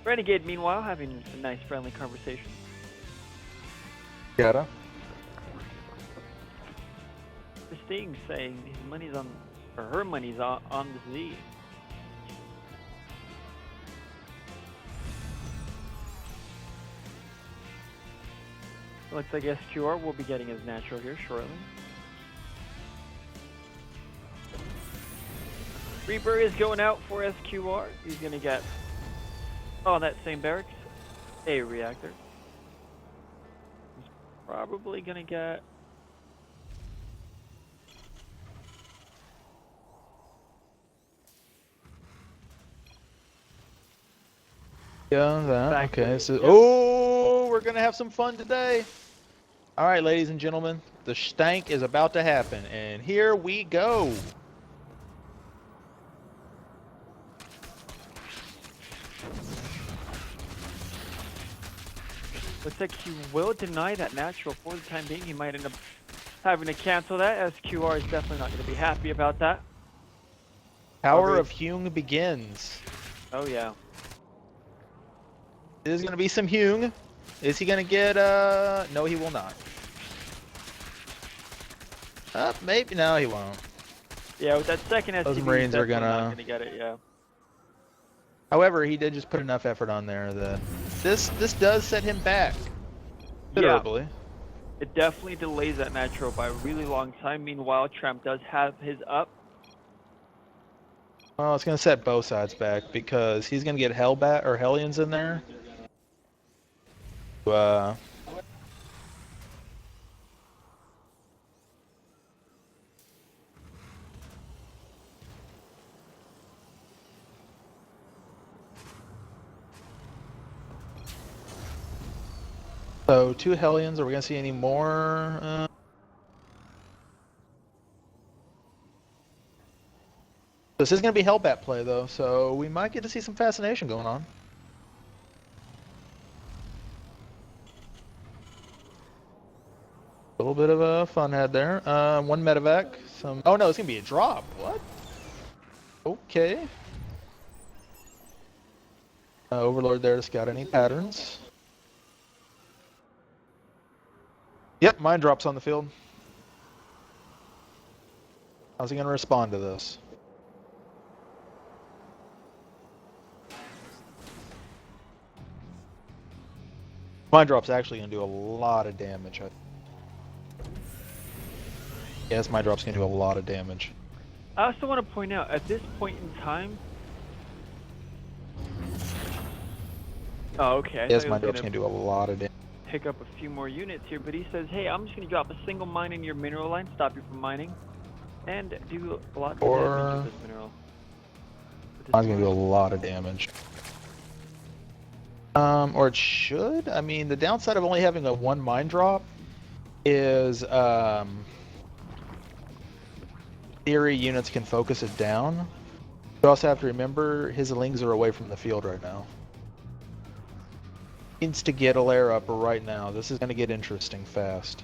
Renegade, meanwhile, having a nice friendly conversation. gotta. Christine saying his money's on, or her money's on the Z. Looks like SQR will be getting his natural here shortly. Reaper is going out for SQR. He's gonna get, on that same barracks, a reactor. He's probably gonna get Yeah, that. Back Okay, to- so yep. oh, we're gonna have some fun today. All right, ladies and gentlemen, the stank is about to happen, and here we go. Looks like he will deny that natural for the time being. He might end up having to cancel that. SQR is definitely not going to be happy about that. Power Agreed. of Hung begins. Oh yeah. There's gonna be some Hung. Is he gonna get? No, he will not. Maybe no, he won't. Yeah, with that second SCV, Those he's Marines are definitely not gonna- going to get it. Yeah. However, he did just put enough effort on there that this does set him back considerably. It definitely delays that Nitro by a really long time. Meanwhile, Tramp does have his up. Well, it's going to set both sides back because he's going to get Hellbat or Hellions in there. So 2 Hellions. Are we going to see any more? This is going to be Hellbat play though, so we might get to see some fascination going on. A little bit of a fun head there. 1 medevac. Some. Oh no, it's going to be a drop. What? Okay. Overlord there to scout any patterns. Yep, mine drops on the field. How's he going to respond to this? Mine drop's actually going to do a lot of damage. Yes, my drop's going to do a lot of damage. I also want to point out, at this point in time... Oh, okay. Yes, my drop's going to do a lot of damage. Pick up a few more units here, but he says, hey, I'm just going to drop a single mine in your mineral line, stop you from mining, and do a lot of damage with this mineral. Mine's going to do a lot of damage. Or it should? I mean, the downside of only having a 1 mine drop is, theory units can focus it down. You also have to remember his lings are away from the field right now. Needs to get a layer up right now. This is going to get interesting fast.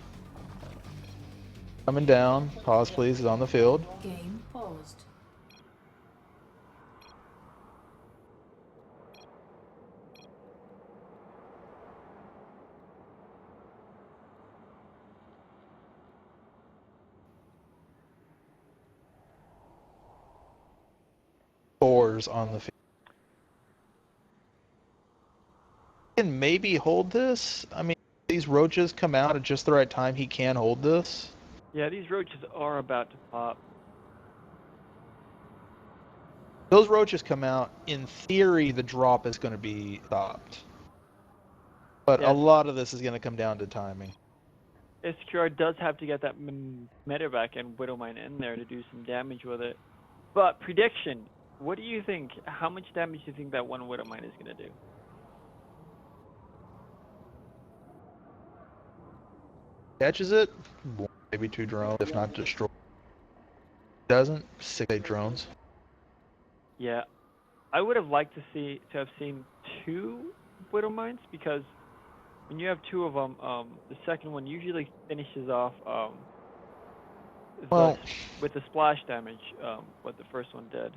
Coming down. Pause, please. Is on the field. Game paused. Fours on the field. Can maybe hold this. I mean, these roaches come out at just the right time. He can hold this. Yeah, these roaches are about to pop. Those roaches come out. In theory, the drop is going to be stopped. But Yeah. a lot of this is going to come down to timing. SQR does have to get that medevac and Widowmine in there to do some damage with it. But prediction, what do you think? How much damage do you think that 1 Widowmine is going to do? Catches it, maybe 2 drones, if not destroy. Doesn't, 6-8 drones. Yeah, I would have liked to have seen 2 Widowmines, because when you have 2 of them, the second one usually finishes off with the splash damage, what the first one did.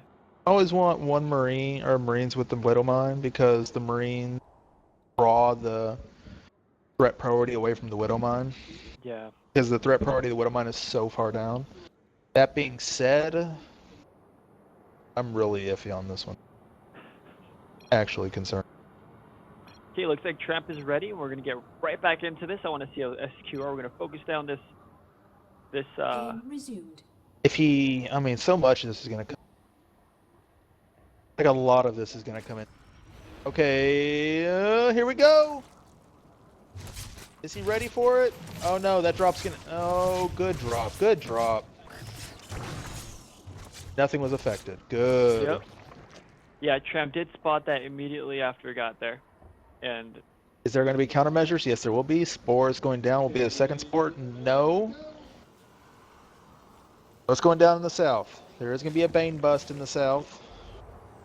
I always want 1 Marine or Marines with the Widowmine because the Marines draw the threat priority away from the Widowmine. Yeah. Because the threat priority of the Widowmine is so far down. That being said, I'm really iffy on this one. Actually concerned. Okay, looks like Tramp is ready. We're gonna get right back into this. I want to see how SQR. We're gonna focus down this. Game resumed. If he, I mean, so much of this is gonna come. Like a lot of this is gonna come in. Okay, here we go. Is he ready for it? Oh no, that drop's gonna. Oh, good drop. Good drop. Nothing was affected. Good. Yep. Yeah, Tramp did spot that immediately after it got there. And is there going to be countermeasures? Yes, there will be. Spores going down will be the second sport. No. What's going down in the south? There is going to be a Bane bust in the south.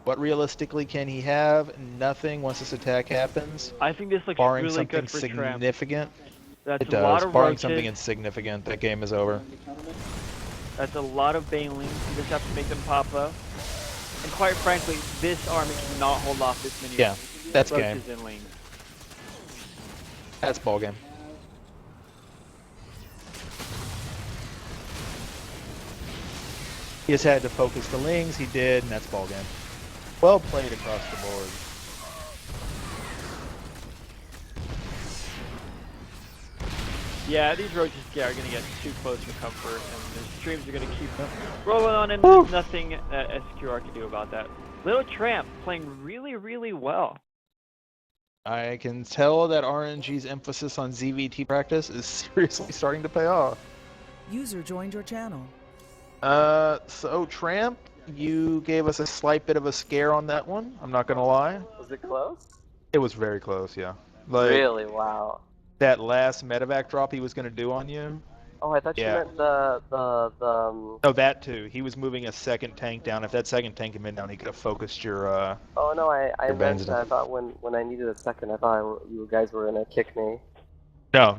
What realistically can he have? Nothing once this attack happens. I think this looks barring really something good for Tramp. significant. That's It a lot does. of Barring roaches. something insignificant, that game is over. That's a lot of Banelings. You just have to make them pop up. And quite frankly, this army cannot hold off this many Yeah, that's game. roaches and lings. That's ball game. He just had to focus the lings. He did, and that's ball game. Well played across the board. Yeah, these roaches are going to get too close for comfort, and the streams are going to keep rolling on, and there's nothing that SQR can do about that. Little Tramp playing really, really well. I can tell that RNG's emphasis on ZVT practice is seriously starting to pay off. User joined your channel. So Tramp, you gave us a slight bit of a scare on that one. I'm not gonna lie. Was it close? It was very close, yeah. Like, Really? Wow. that last medevac drop he was gonna do on you. Oh, I thought you Yeah. meant the Oh, that too. He was moving a second tank down. If that second tank had been down, he could have focused your. Oh no, I Your meant bands I thought when I needed a second, I thought you guys were gonna kick me. No.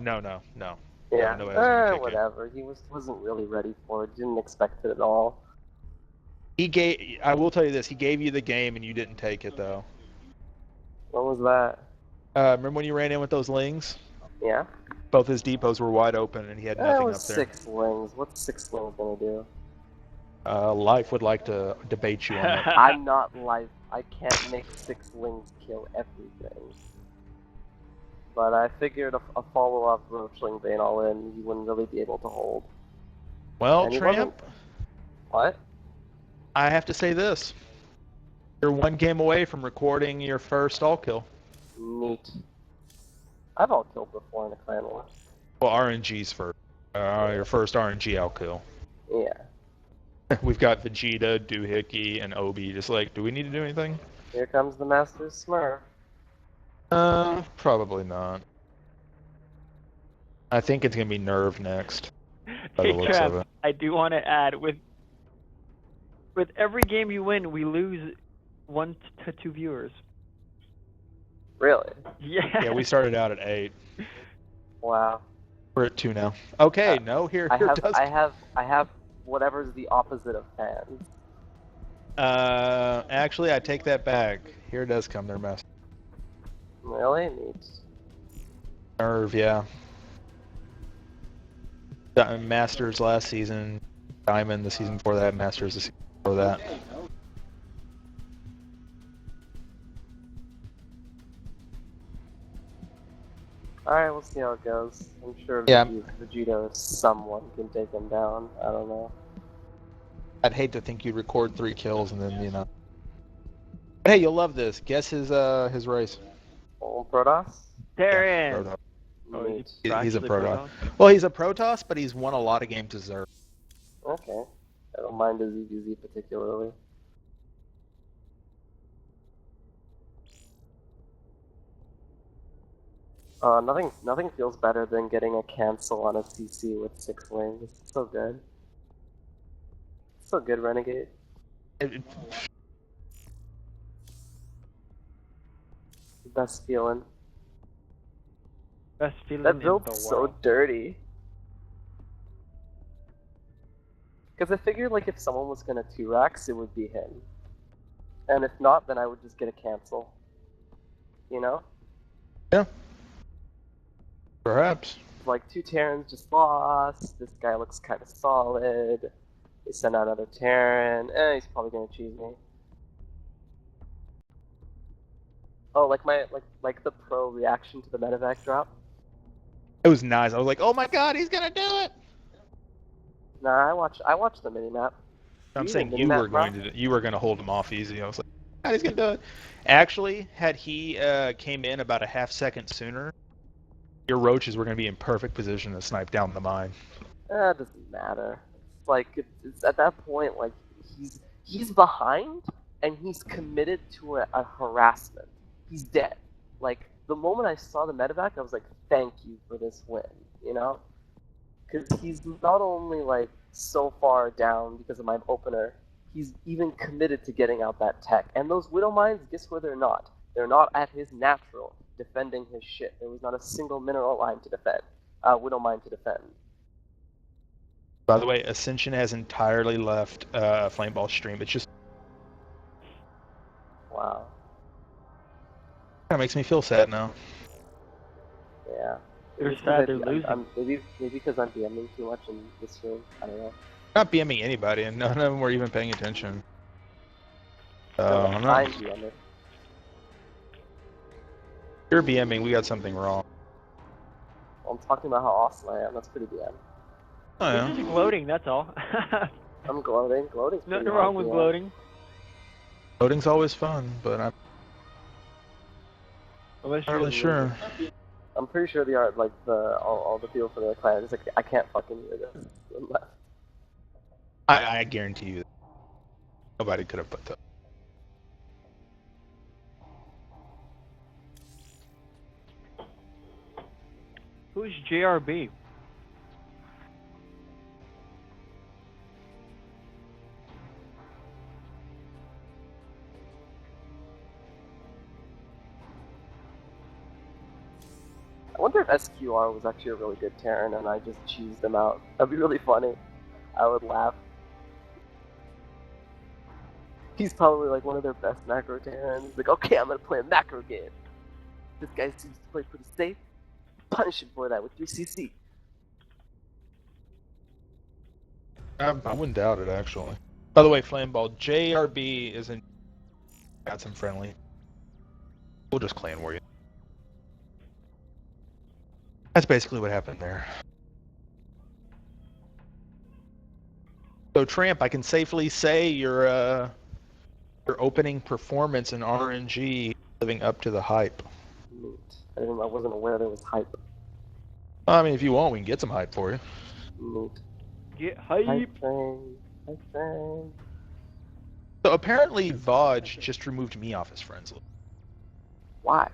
Yeah. No, I was gonna kick you. Whatever. He wasn't really ready for it. Didn't expect it at all. I will tell you this. He gave you the game and you didn't take it though. What was that? Remember when you ran in with those lings? Yeah. Both his depots were wide open and he had That nothing was up there. 6 wings. What's 6 wings gonna do? Life would like to debate you on that. I'm not life. I can't make 6 wings kill everything. But I figured a follow-up roachling vein all in, you wouldn't really be able to hold. Well, And he Tramp, What? I have to say this. You're one game away from recording your first all kill. Neat. I've all killed before in a clan war. Well, RNG's first. Your first RNG all kill. Yeah. We've got Vegeta, Doohickey, and Obi. Just like, do we need to do anything? Here comes the Master Smurf. Probably not. I think it's gonna be Nerve next. By the Hey, looks of Trav, it. I do want to add, with every game you win, we lose 1 to 2 viewers. Really? Yeah. Yeah, we started out at 8. Wow. We're at 2 now. Okay, no, here I does. have whatever's the opposite of fans. Actually, I take that back. Here does come their mess. Really? Neat. Nerve, yeah. Masters last season, Diamond the season before that, Masters the season before that. Alright, we'll see how it goes. I'm sure Yeah. Vegeta or someone can take him down. I don't know. I'd hate to think you'd record 3 kills and then, you know. But hey, you'll love this. Guess his race. Old Protoss? There Yeah, is. Protoss. Oh, Neat. He's a actually Protoss. Well, he's a Protoss, but he's won a lot of games as Zerg. Okay. I don't mind his EGZ particularly. Nothing feels better than getting a cancel on a CC with 6 wings. It's so good. So good, Renegade. Best feeling. Best feeling That in build's the so world. dirty. Because I figured, like, if someone was gonna 2-rax, it would be him. And if not, then I would just get a cancel. You know? Yeah. Perhaps. Like, 2 Terrans just lost, this guy looks kind of solid, they send out another Terran, he's probably gonna choose me. Oh, like the pro reaction to the medevac drop? It was nice. I was like, oh my god, he's gonna do it! Nah, I watched the minimap. I'm You saying didn't you minimap, were going bro? to you were going to hold him off easy. I was like, God, he's going to do it. Actually, had he came in about a half second sooner, your roaches were going to be in perfect position to snipe down the mine. It doesn't matter. Like, it's at that point, like, he's behind, and he's committed to a harassment. He's dead. Like, the moment I saw the medevac, I was like, thank you for this win, you know? Because he's not only, like, so far down because of my opener, he's even committed to getting out that tech. And those Widow Mines, guess where they're not? They're not at his natural, defending his shit. There was not a single mineral line to defend. Widow Mine to defend. By the way, Ascension has entirely left Flameball stream. It's just Wow. kind of makes me feel sad now. Yeah. They're Maybe sad because they're losing. maybe because I'm DMing too much in this stream. I don't know. Not BMing anybody, and none of them were even paying attention. No, I'm I'm not. DMing. You're BMing. We got something wrong. I'm talking about how awesome I am. That's pretty DM. Oh, You're yeah. just gloating, that's all. I'm gloating. Gloating's pretty Nothing wrong hard, with DM. gloating. Loading's always fun, but I'm Unless not you're really sure. I'm pretty sure the art, like all the people for the clan, is like I can't fucking hear this. I'm left. I guarantee you, nobody could have put that. Who's JRB? I wonder if SQR was actually a really good Terran and I just cheesed him out. That'd be really funny. I would laugh. He's probably like one of their best macro Terrans. He's like, okay, I'm gonna play a macro game. This guy seems to play pretty safe. Punish him for that with 3CC. I wouldn't doubt it, actually. By the way, Flameball, JRB isn't. Got some friendly. We'll just clan war you. That's basically what happened there. So, Tramp, I can safely say your opening performance in RNG living up to the hype. Neat. I wasn't aware there was hype. I mean, if you want, we can get some hype for you. Neat. Get hype. Hype train. Hype train. So apparently, Vaj just removed me off his friends list. Why?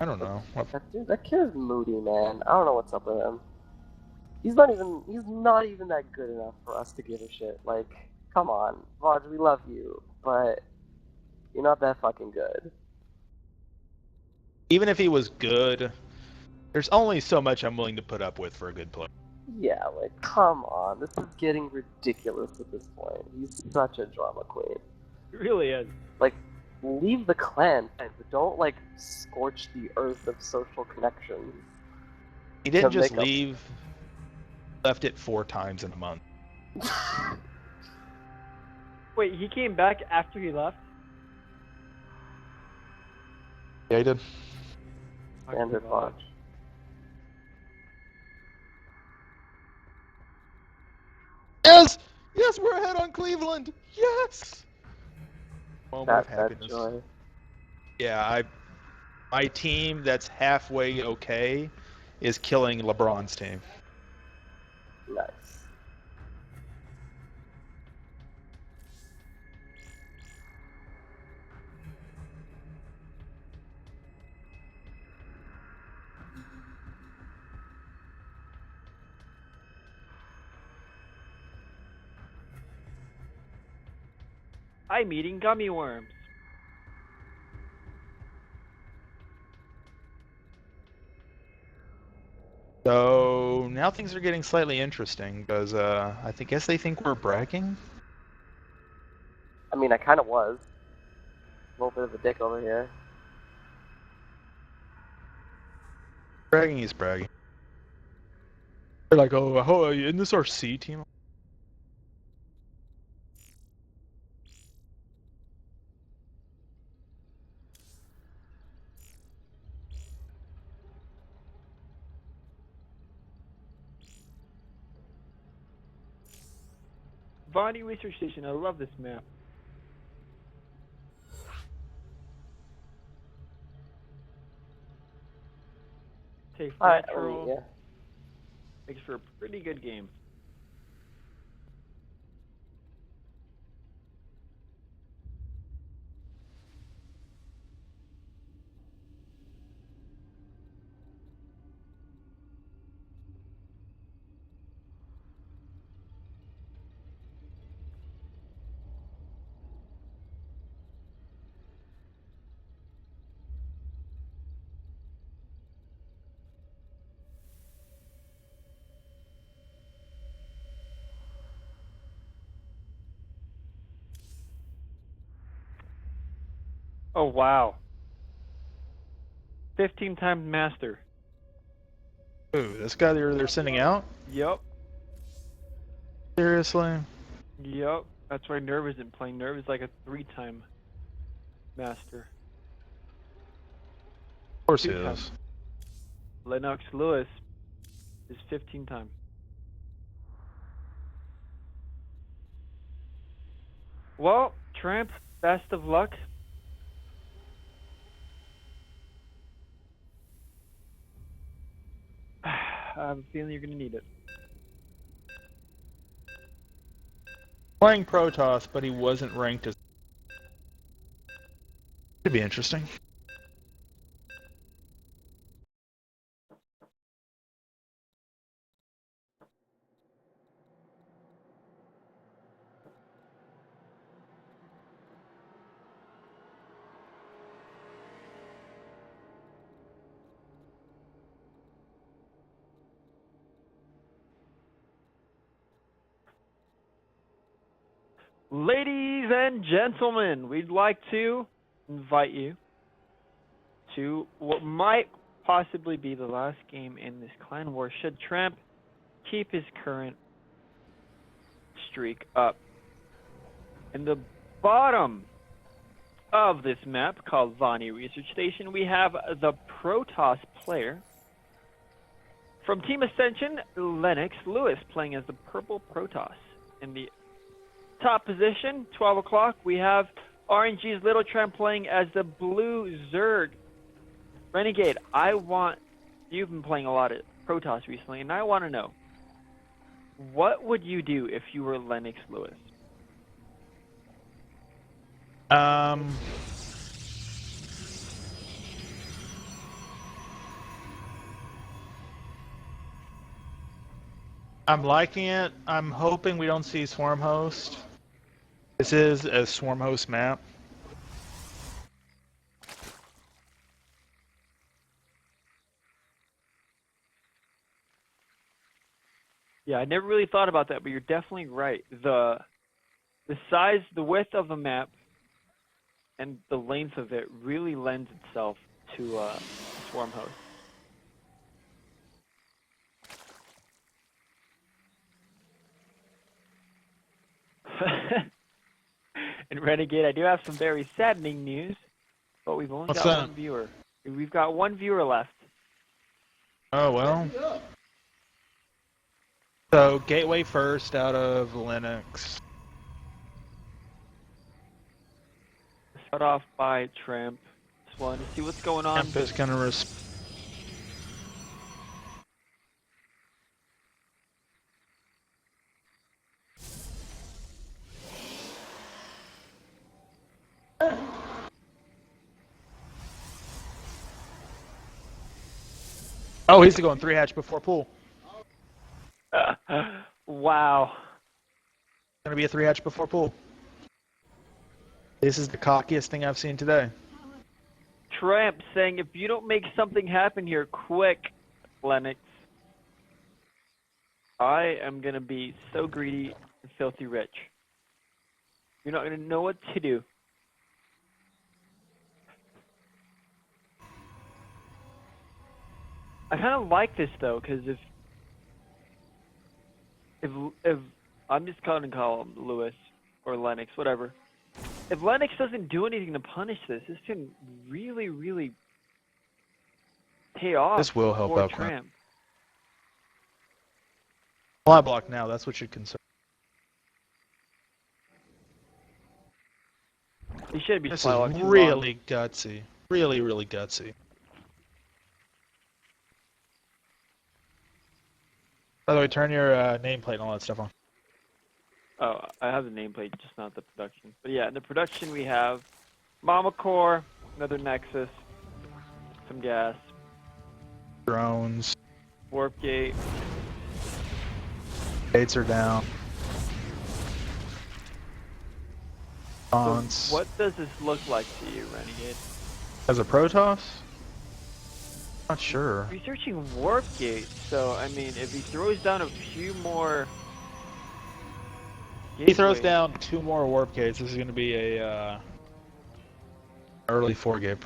I don't know. That kid is moody, man. I don't know what's up with him. He's not even that good enough for us to give a shit. Like, come on. Vaj, we love you, but you're not that fucking good. Even if he was good, there's only so much I'm willing to put up with for a good player. Yeah, like, come on. This is getting ridiculous at this point. He's such a drama queen. It really is. Like, leave the clan, but don't, like, scorch the earth of social connections. He didn't To just make up- leave. Left it 4 times in a month. Wait, he came back after he left? Yeah, he did. Standard Vaj. Yes! Yes, we're ahead on Cleveland! Yes! Moment of That happiness. joy. Yeah, my team that's halfway okay is killing LeBron's team. Nice. I'm eating gummy worms. So now things are getting slightly interesting because guess they think we're bragging. I mean, I kind of was. A little bit of a dick over here. Bragging is bragging. They're like, oh, isn't this our C team? Bonnie Research Station, I love this map. Takes natural. Yeah. Makes for a pretty good game. Oh wow. 15-time master. Ooh, this guy they're sending out? Yup. Seriously? Yup. That's why Nerve isn't playing. Nerve is like a 3-time master. Of course he 2 is. times. Lennox Lewis His 15th time. Well, Tramp, best of luck. I have a feeling you're going to need it. Playing Protoss, but he wasn't ranked as. Could be interesting. Ladies and gentlemen, we'd like to invite you to what might possibly be the last game in this clan war should Tramp keep his current streak up. In the bottom of this map, called Vani Research Station, we have the Protoss player. From Team Ascension, Lennox Lewis playing as the purple Protoss. In the top position, 12 o'clock, we have RNG's Little Tramp playing as the blue Zerg. Renegade, you've been playing a lot of Protoss recently, and I want to know, what would you do if you were Lennox Lewis? I'm liking it. I'm hoping we don't see Swarm Host. This is a Swarm Host map. Yeah, I never really thought about that, but you're definitely right. The size, the width of the map, and the length of it really lends itself to Swarm Host. And Renegade, I do have some very saddening news, but we've only What's got that? one viewer. We've got one viewer left. Oh, well. So, Gateway first out of Linux. Start off by Tramp. Just wanted to see what's going on. Temp is going to Oh, he's going 3 hatch before pool. Wow. Gonna be a 3 hatch before pool. This is the cockiest thing I've seen today. Tramp saying, if you don't make something happen here quick, Lennox, I am going to be so greedy and filthy rich. You're not going to know what to do. I kind of like this, though, because if I'm just going to call him Lewis or Lennox, whatever. If Lennox doesn't do anything to punish this can really, really pay off. This will help for out. Tramp. Fly block now, that's what should concern. He should be This fly is locked too long. really gutsy. Really, really gutsy. By the way, turn your nameplate and all that stuff on. Oh, I have the nameplate, just not the production. But yeah, in the production we have Mama Core, another Nexus, some gas, Drones. Warp Gate. Gates are down. So Bonds. what does this look like to you, Renegade? As a Protoss? Not sure. Researching Warp Gate, so I mean, if he throws down a few more... He throws gateways- down 2 more warp gates. This is going to be a early 4 gate.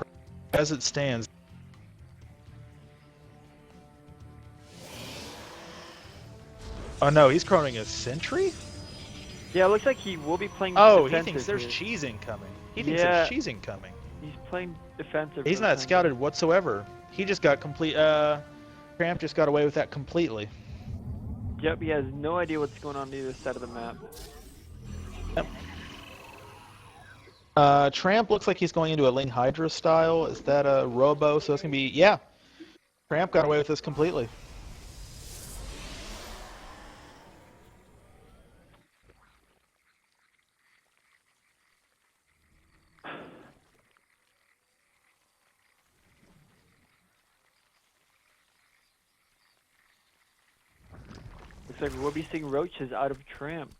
As it stands. Oh no, he's croning a sentry? Yeah, it looks like he will be playing Oh, he defensive thinks there's here. cheesing coming. He thinks Yeah. there's cheesing coming. He's playing defensive. He's for the not time scouted whatsoever. He just got complete Tramp just got away with that completely. Yep, he has no idea what's going on either side of the map. Tramp looks like he's going into a Ling Hydra style. Is that a Robo? So it's going to be... Yeah. Tramp got away with this completely. Looks like we'll be seeing roaches out of Tramp.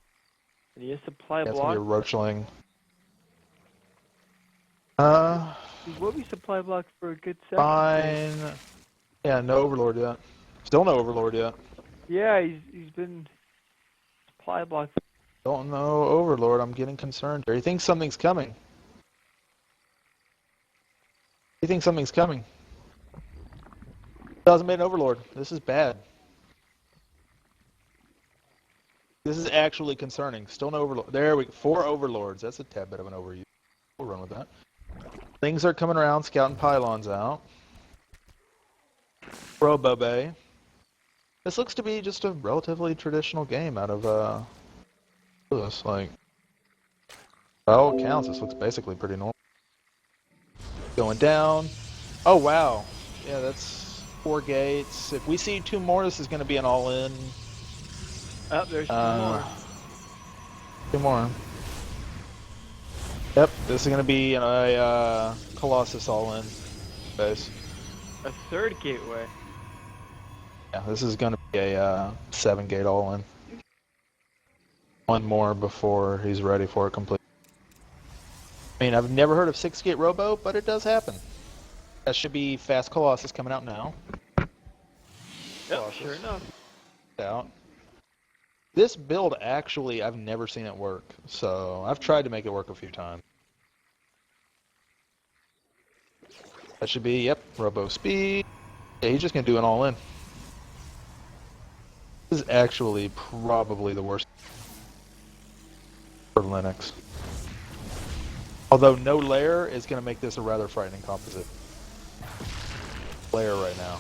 And he has supply Yeah, it's going to block. be a Roachling. He will be supply block for a good second. Fine. Yeah, no Overlord yet. Still no Overlord yet. Yeah, he's been supply blocked. Don't know Overlord. I'm getting concerned here. He thinks something's coming. He thinks something's coming. Doesn't make an Overlord. This is bad. This is actually concerning. Still no Overlord. There we go. 4 Overlords. That's a tad bit of an overuse. We'll run with that. Things are coming around. Scouting pylons out. Robo Bay. This looks to be just a relatively traditional game out of this. Like, by all accounts, this looks basically pretty normal. Going down. Oh wow. Yeah, that's 4 gates. If we see 2 more, this is going to be an all-in. Oh, there's 2 more. 2 more. Yep, this is going to be a Colossus all-in base. A 3rd gateway. Yeah, this is going to be a 7-gate all-in. 1 more before he's ready for it completely. I mean, I've never heard of 6-gate Robo, but it does happen. That should be Fast Colossus coming out now. Yep, Colossus. sure enough. Out. This build, actually, I've never seen it work, so I've tried to make it work a few times. That should be, yep, Robo Speed. Yeah, he's just going to do an all-in. This is actually probably the worst for Linux. Although no layer is going to make this a rather frightening composite. Layer right now.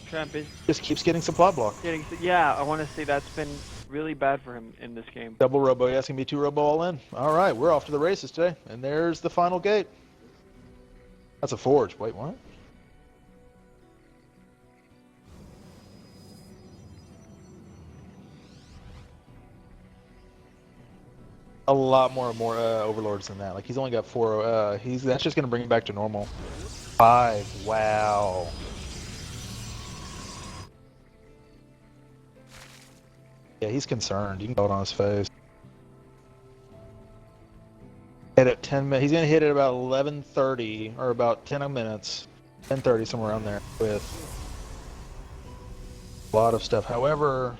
Tramp is Just keeps getting supply block. yeah, I want to say that's been really bad for him in this game. Double Robo, yeah, it's going to be 2 Robo all in. Alright, we're off to the races today. And there's the final gate. That's a forge. Wait, what? A lot more overlords than that. Like, he's only got 4. That's just going to bring him back to normal. 5. Wow. Yeah, he's concerned. You can tell it on his face. Hit at 10 minutes. He's going to hit at about 11:30 or about 10 minutes. 10:30, somewhere around there with a lot of stuff. However,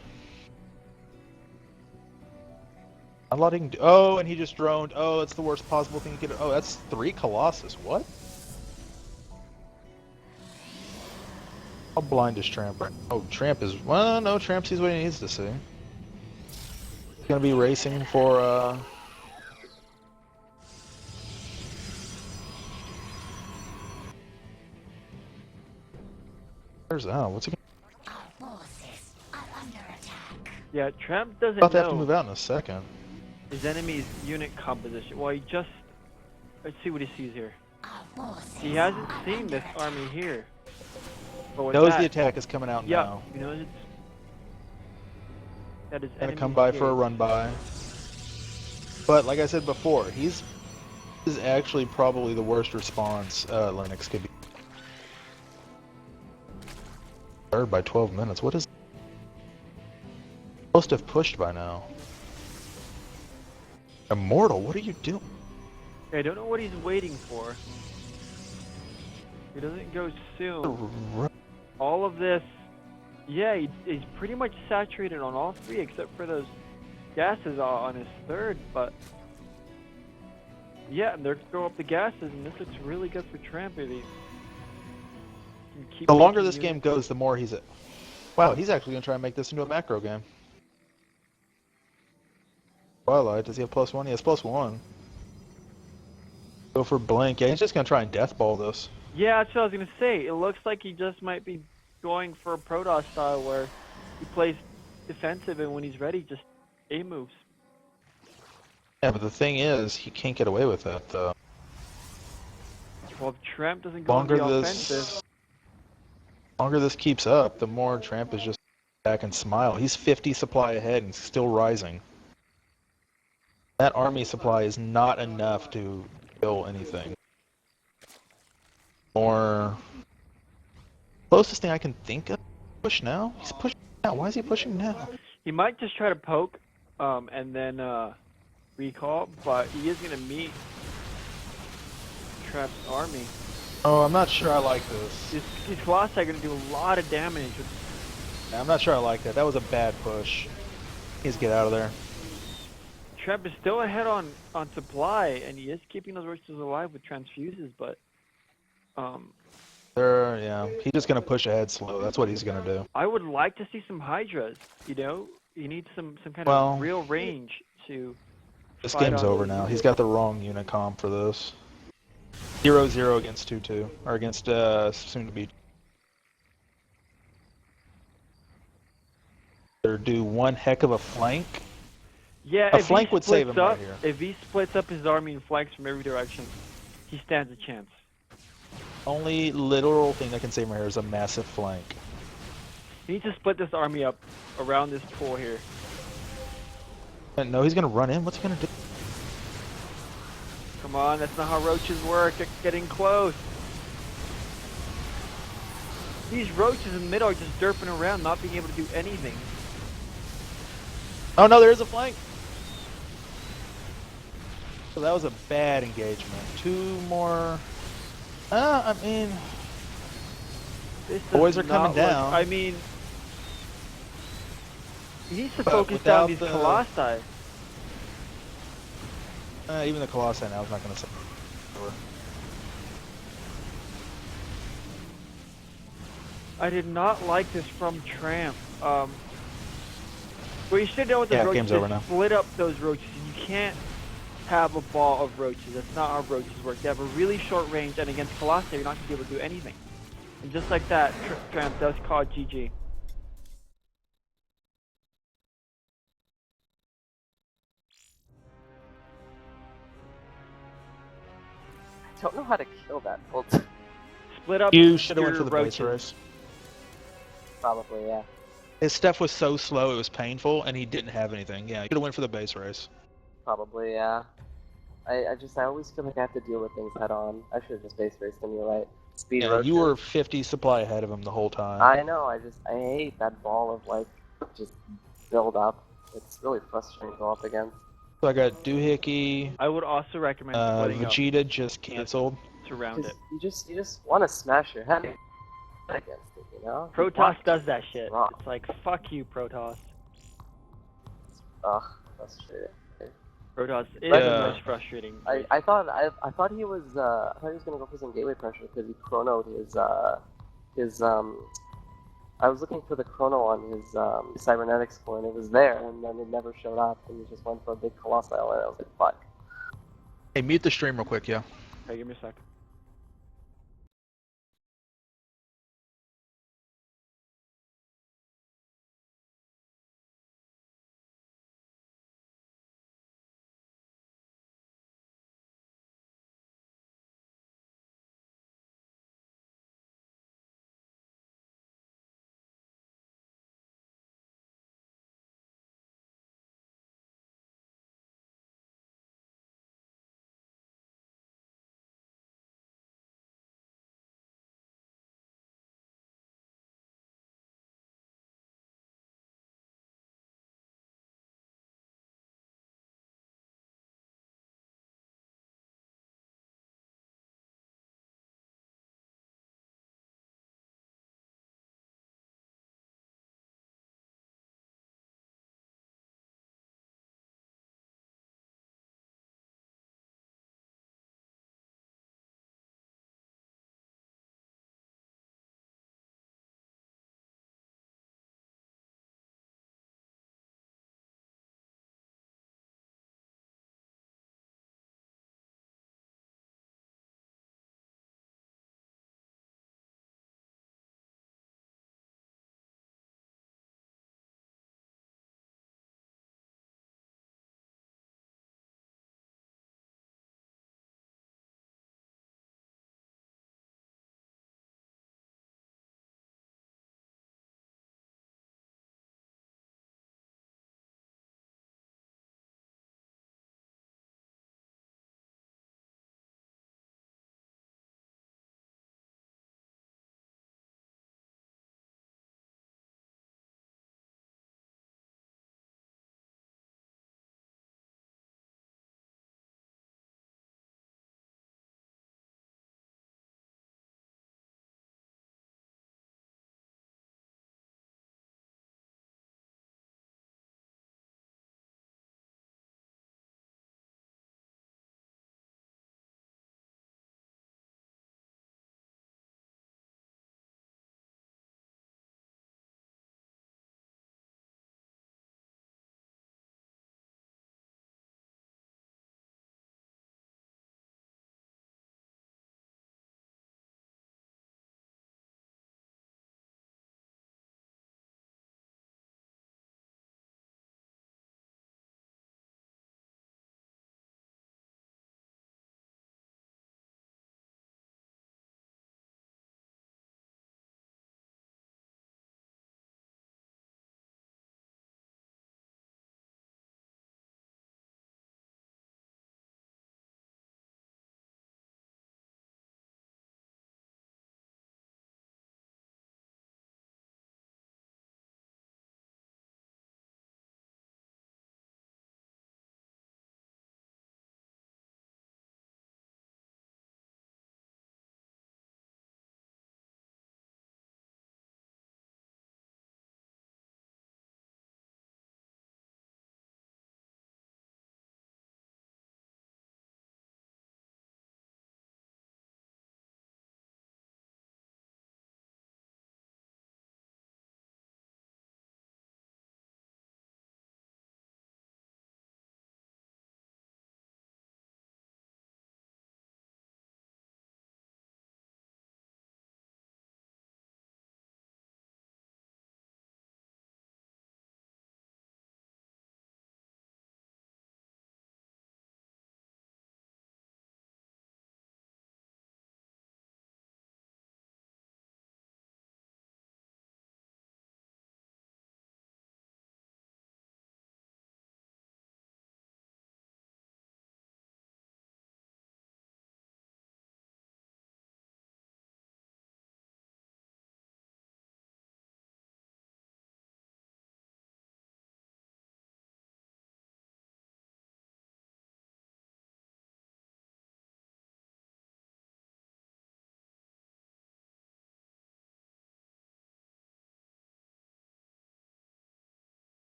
a lot he can do. Oh, and he just droned. Oh, that's the worst possible thing he could. Oh, that's 3 Colossus. What? How blind is Tramp? Oh, Tramp is. Well, no, Tramp sees what he needs to see. He's gonna be racing for. Where's that? What's he? Yeah, Tramp doesn't About to have to know move out in a second. his enemy's unit composition. Well, he just... Let's see what he sees here. He hasn't seen this army here. But with Knows that, the attack is coming out yeah, now. he knows it's... That is Gonna come by for a run by. But like I said before, this is actually probably the worst response Linux could be. Third by 12 minutes. What is? Supposed to have pushed by now. Immortal, what are you doing? I don't know what he's waiting for. He doesn't go soon. All of this, yeah, he's pretty much saturated on all 3 except for those gases on his 3rd, but yeah, they're going up the gases, and this looks really good for Tramp if he can keep The longer making this game units. goes, the more he's at. Wow, he's actually gonna try and make this into a macro game. Twilight, does he have +1? He has +1. Go for Blink. Yeah, he's just gonna try and deathball this. Yeah, that's what I was gonna say. It looks like he just might be going for a Protoss style where he plays defensive and when he's ready, just A moves. Yeah, but the thing is, he can't get away with that though. Well, if Tramp doesn't go on the offensive, Longer this keeps up, the more Tramp is just back and smile. He's 50 supply ahead and still rising. That army supply is not enough to kill anything. Or closest thing I can think of. Push now. He's pushing now. Why is he pushing now? he might just try to poke, and then recall, but he is gonna meet Tramp's army. Oh, I'm not sure I like this. These Colossi are gonna do a lot of damage. I'm not sure I like that. That was a bad push. He needs to get out of there. Tramp is still ahead on supply, and he is keeping those roaches alive with transfuses, but Yeah, he's just gonna push ahead slow. That's what he's gonna do. I would like to see some Hydras. You know, you need some kind Well, of real range to. This fight game's on. over now. He's got the wrong unit comp for this. 0-0 against 2-2, or against soon to be. They're do one heck of a flank. Yeah, A if flank he would save splits him right up, here. if he splits up his army and flanks from every direction, he stands a chance. Only literal thing that can save him here is a massive flank. He needs to split this army up around this pool here. And no, he's gonna run in. What's he gonna do? Come on, that's not how roaches work. They're getting close. These roaches in the middle are just derping around, not being able to do anything. Oh no, there is a flank. So that was a bad engagement. Two more. I mean, This does boys are not coming look- down. I mean, he needs to But focus down without these the- Colossi. even the Colossi now is not gonna save. I did not like this from Tramp. What you should know with the Yeah, roaches game's over is now. split up those roaches. You can't have a ball of roaches. That's not how roaches work. They have a really short range, and against Colossi, you're not going to be able to do anything. And just like that, Tramp does call GG. I don't know how to kill that ult. Split up You should have your went for the roaches. base race. Probably, yeah. His stuff was so slow, it was painful, and he didn't have anything. Yeah, he should have went for the base race. Probably, yeah. I always feel like I have to deal with things head on. I should have just base raced him, you're right. Speed Yeah, roaches. you were 50 supply ahead of him the whole time. I know, I hate that ball of, like, just build up. It's really frustrating to go up against. So I got Doohickey, I would also recommend splitting up Vegeta just canceled. to round it. You just want to smash your head against it, you know? Protoss does that shit. Wrong. It's like, fuck you, Protoss. Ugh, frustrating. Protoss is Yeah. the most frustrating. I thought he was gonna go for some gateway pressure because he chronoed his I was looking for the chrono on his cybernetics score and it was there and then it never showed up and he just went for a big colossal and I was like, fuck. Hey, mute the stream real quick, yeah. Okay, give me a sec.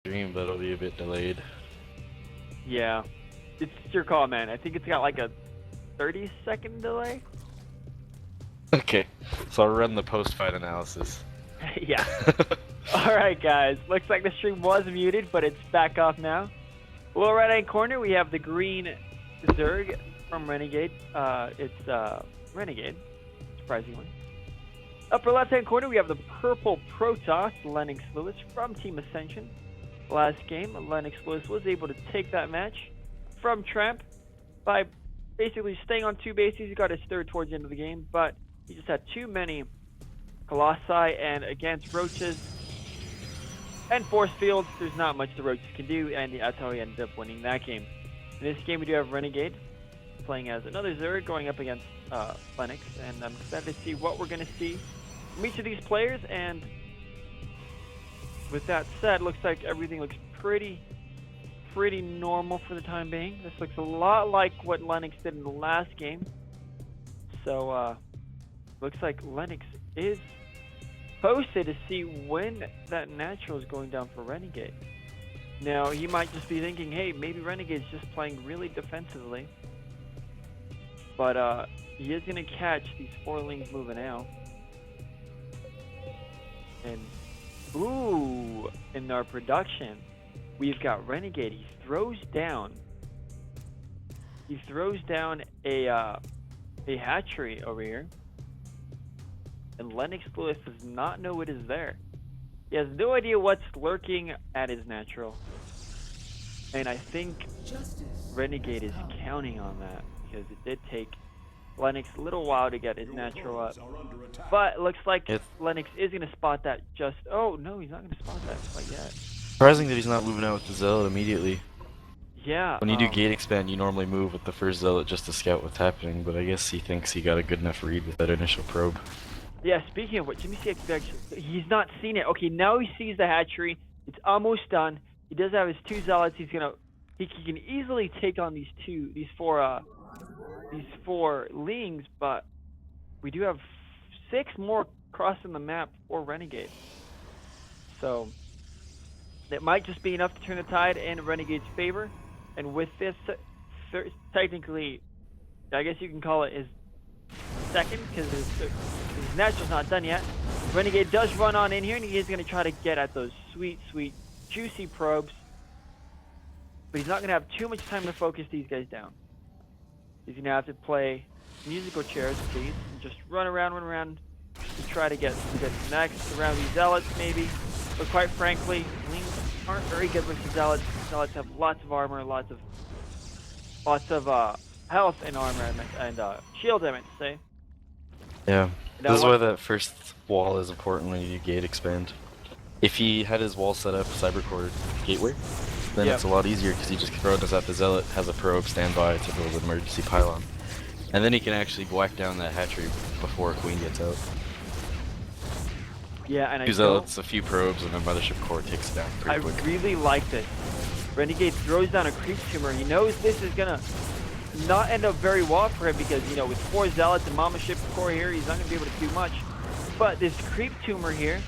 stream, but it'll be a bit delayed. Yeah. It's your call, man. I think it's got like a 30-second delay. Okay, so I'll run the post-fight analysis. Yeah. Alright, guys. Looks like the stream was muted, but it's back off now. Lower right-hand corner, we have the green Zerg from Renegade. It's Renegade, surprisingly. Upper left-hand corner, we have the purple Protoss, Lennox Lewis from Team Ascension. Last game, Lennox Lewis was able to take that match from Tramp by basically staying on 2 bases. He got his third towards the end of the game, but he just had too many Colossi, and against Roaches and Force Fields, there's not much the Roaches can do, and that's how he ended up winning that game. In this game, we do have Renegade playing as another Zerg going up against Lennox, and I'm excited to see what we're going to see from each of these players. And with that said, looks like everything looks pretty normal for the time being. This looks a lot like what Lennox did in the last game. So, looks like Lennox is posted to see when that natural is going down for Renegade. Now, he might just be thinking, hey, maybe Renegade's just playing really defensively. But, he is going to catch these 4 lings moving out. And, ooh, in our production, we've got Renegade. He throws down a hatchery over here. And Lennox Lewis does not know it is there. He has no idea what's lurking at his natural. And I think Renegade is counting on that, because it did take Lennox a little while to get his natural up. But it looks like Lennox is going to spot that just... Oh, no, he's not going to spot that quite yet. Surprising that he's not moving out with the Zealot immediately. Yeah. When you do gate expand, you normally move with the first Zealot just to scout what's happening, but I guess he thinks he got a good enough read with that initial probe. Yeah, speaking of which, let me see if he's not seen it. Okay, now he sees the hatchery. It's almost done. He does have his 2 Zealots. He can easily take on these 4 lings, but we do have 6 more crossing the map for Renegade. So it might just be enough to turn the tide in Renegade's favor. And with this, technically, I guess you can call it his second, because his natural's not done yet. Renegade does run on in here, and he is going to try to get at those sweet, juicy probes. But he's not going to have too much time to focus these guys down. He's going to have to play musical chairs with these, and just run around to try to get next around these Zealots, maybe. But quite frankly, Lings aren't very good versus Zealots. Zealots have lots of armor, lots of health and armor, and shield, I meant to say. Yeah, this is why that first wall is important when you do gate expand. If he had his wall set up Cybercore Gateway, then it's a lot easier, because he just throws at the Zealot, has a probe standby to build an emergency pylon. And then he can actually whack down that hatchery before a queen gets out. Yeah, and 2 Zealots, a few probes, and then Mothership Core takes it down pretty quick. I really like this. Renegade throws down a creep tumor. He knows this is gonna not end up very well for him, because, you know, with 4 Zealots and Mama Ship Core here, he's not gonna be able to do much. But this creep tumor here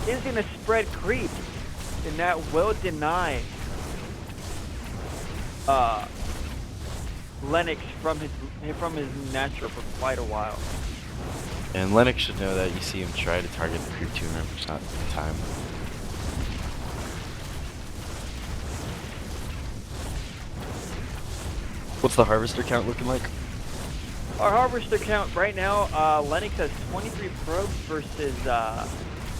is gonna spread creep, and that will deny Lennox from his natural for quite a while. And Lennox should know that. You see him try to target the creep tumor, but it's not in time. What's the harvester count looking like? Our harvester count right now, Lennox has 23 probes versus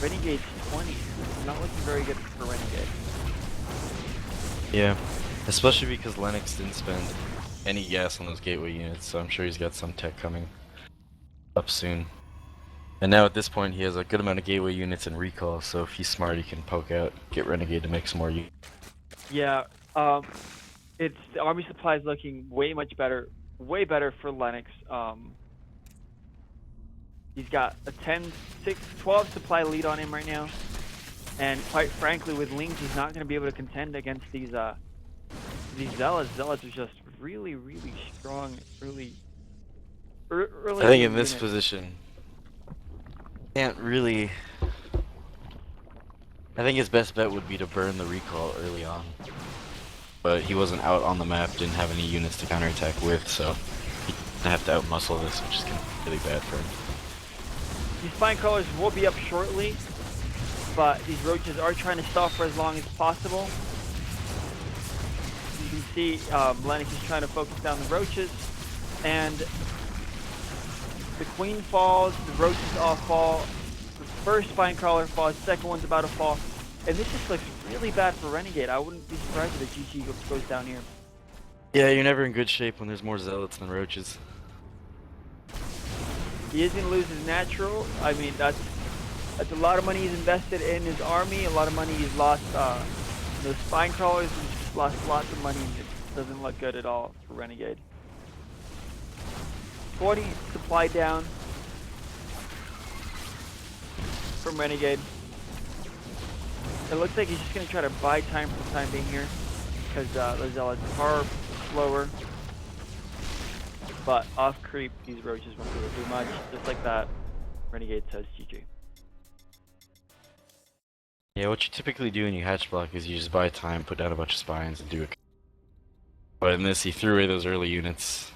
Renegade's 20. It's not looking very good for Renegade. Yeah, especially because Lennox didn't spend any gas on those gateway units, so I'm sure he's got some tech coming up soon. And now at this point he has a good amount of gateway units and recall, so if he's smart he can poke out, get Renegade to make some more units. Yeah, the army supply is looking way better for Lennox. He's got a 12 supply lead on him right now, and quite frankly, with Lings, he's not going to be able to contend against these Zealots. Zealots are just really strong early. I think in this position, can't really I think his best bet would be to burn the recall early on. But he wasn't out on the map, didn't have any units to counterattack with, so he'd have to outmuscle this, which is gonna be really bad for him. These spine crawlers will be up shortly, but these roaches are trying to stall for as long as possible. You can see Lennox is trying to focus down the roaches, and the queen falls, the roaches all fall, the first spine crawler falls, the second one's about to fall, and this just looks really bad for Renegade. I wouldn't be surprised if the GG goes down here. Yeah, you're never in good shape when there's more zealots than roaches. He is going to lose his natural. I mean, that's a lot of money he's invested in his army, a lot of money he's lost. Those spine crawlers, he's just lost lots of money. It doesn't look good at all for Renegade. 40 supply down from Renegade. It looks like he's just going to try to buy time for the time being here, because the zealots are slower. But off creep, these roaches won't be able to do much. Just like that, Renegade says GG. Yeah, what you typically do when you hatch block is you just buy time, put down a bunch of spines, and do it. But in this, he threw away those early units.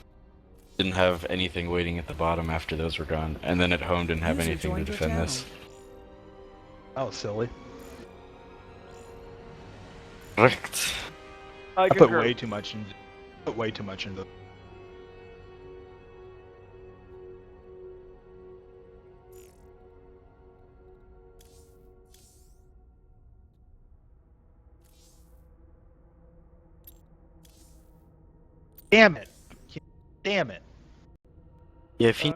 Didn't have anything waiting at the bottom after those were gone, and then at home didn't have User anything to joined your defend channel. this. That was silly. Correct. I put way too much into. Put way too much into. Damn it! Damn it! Yeah, if he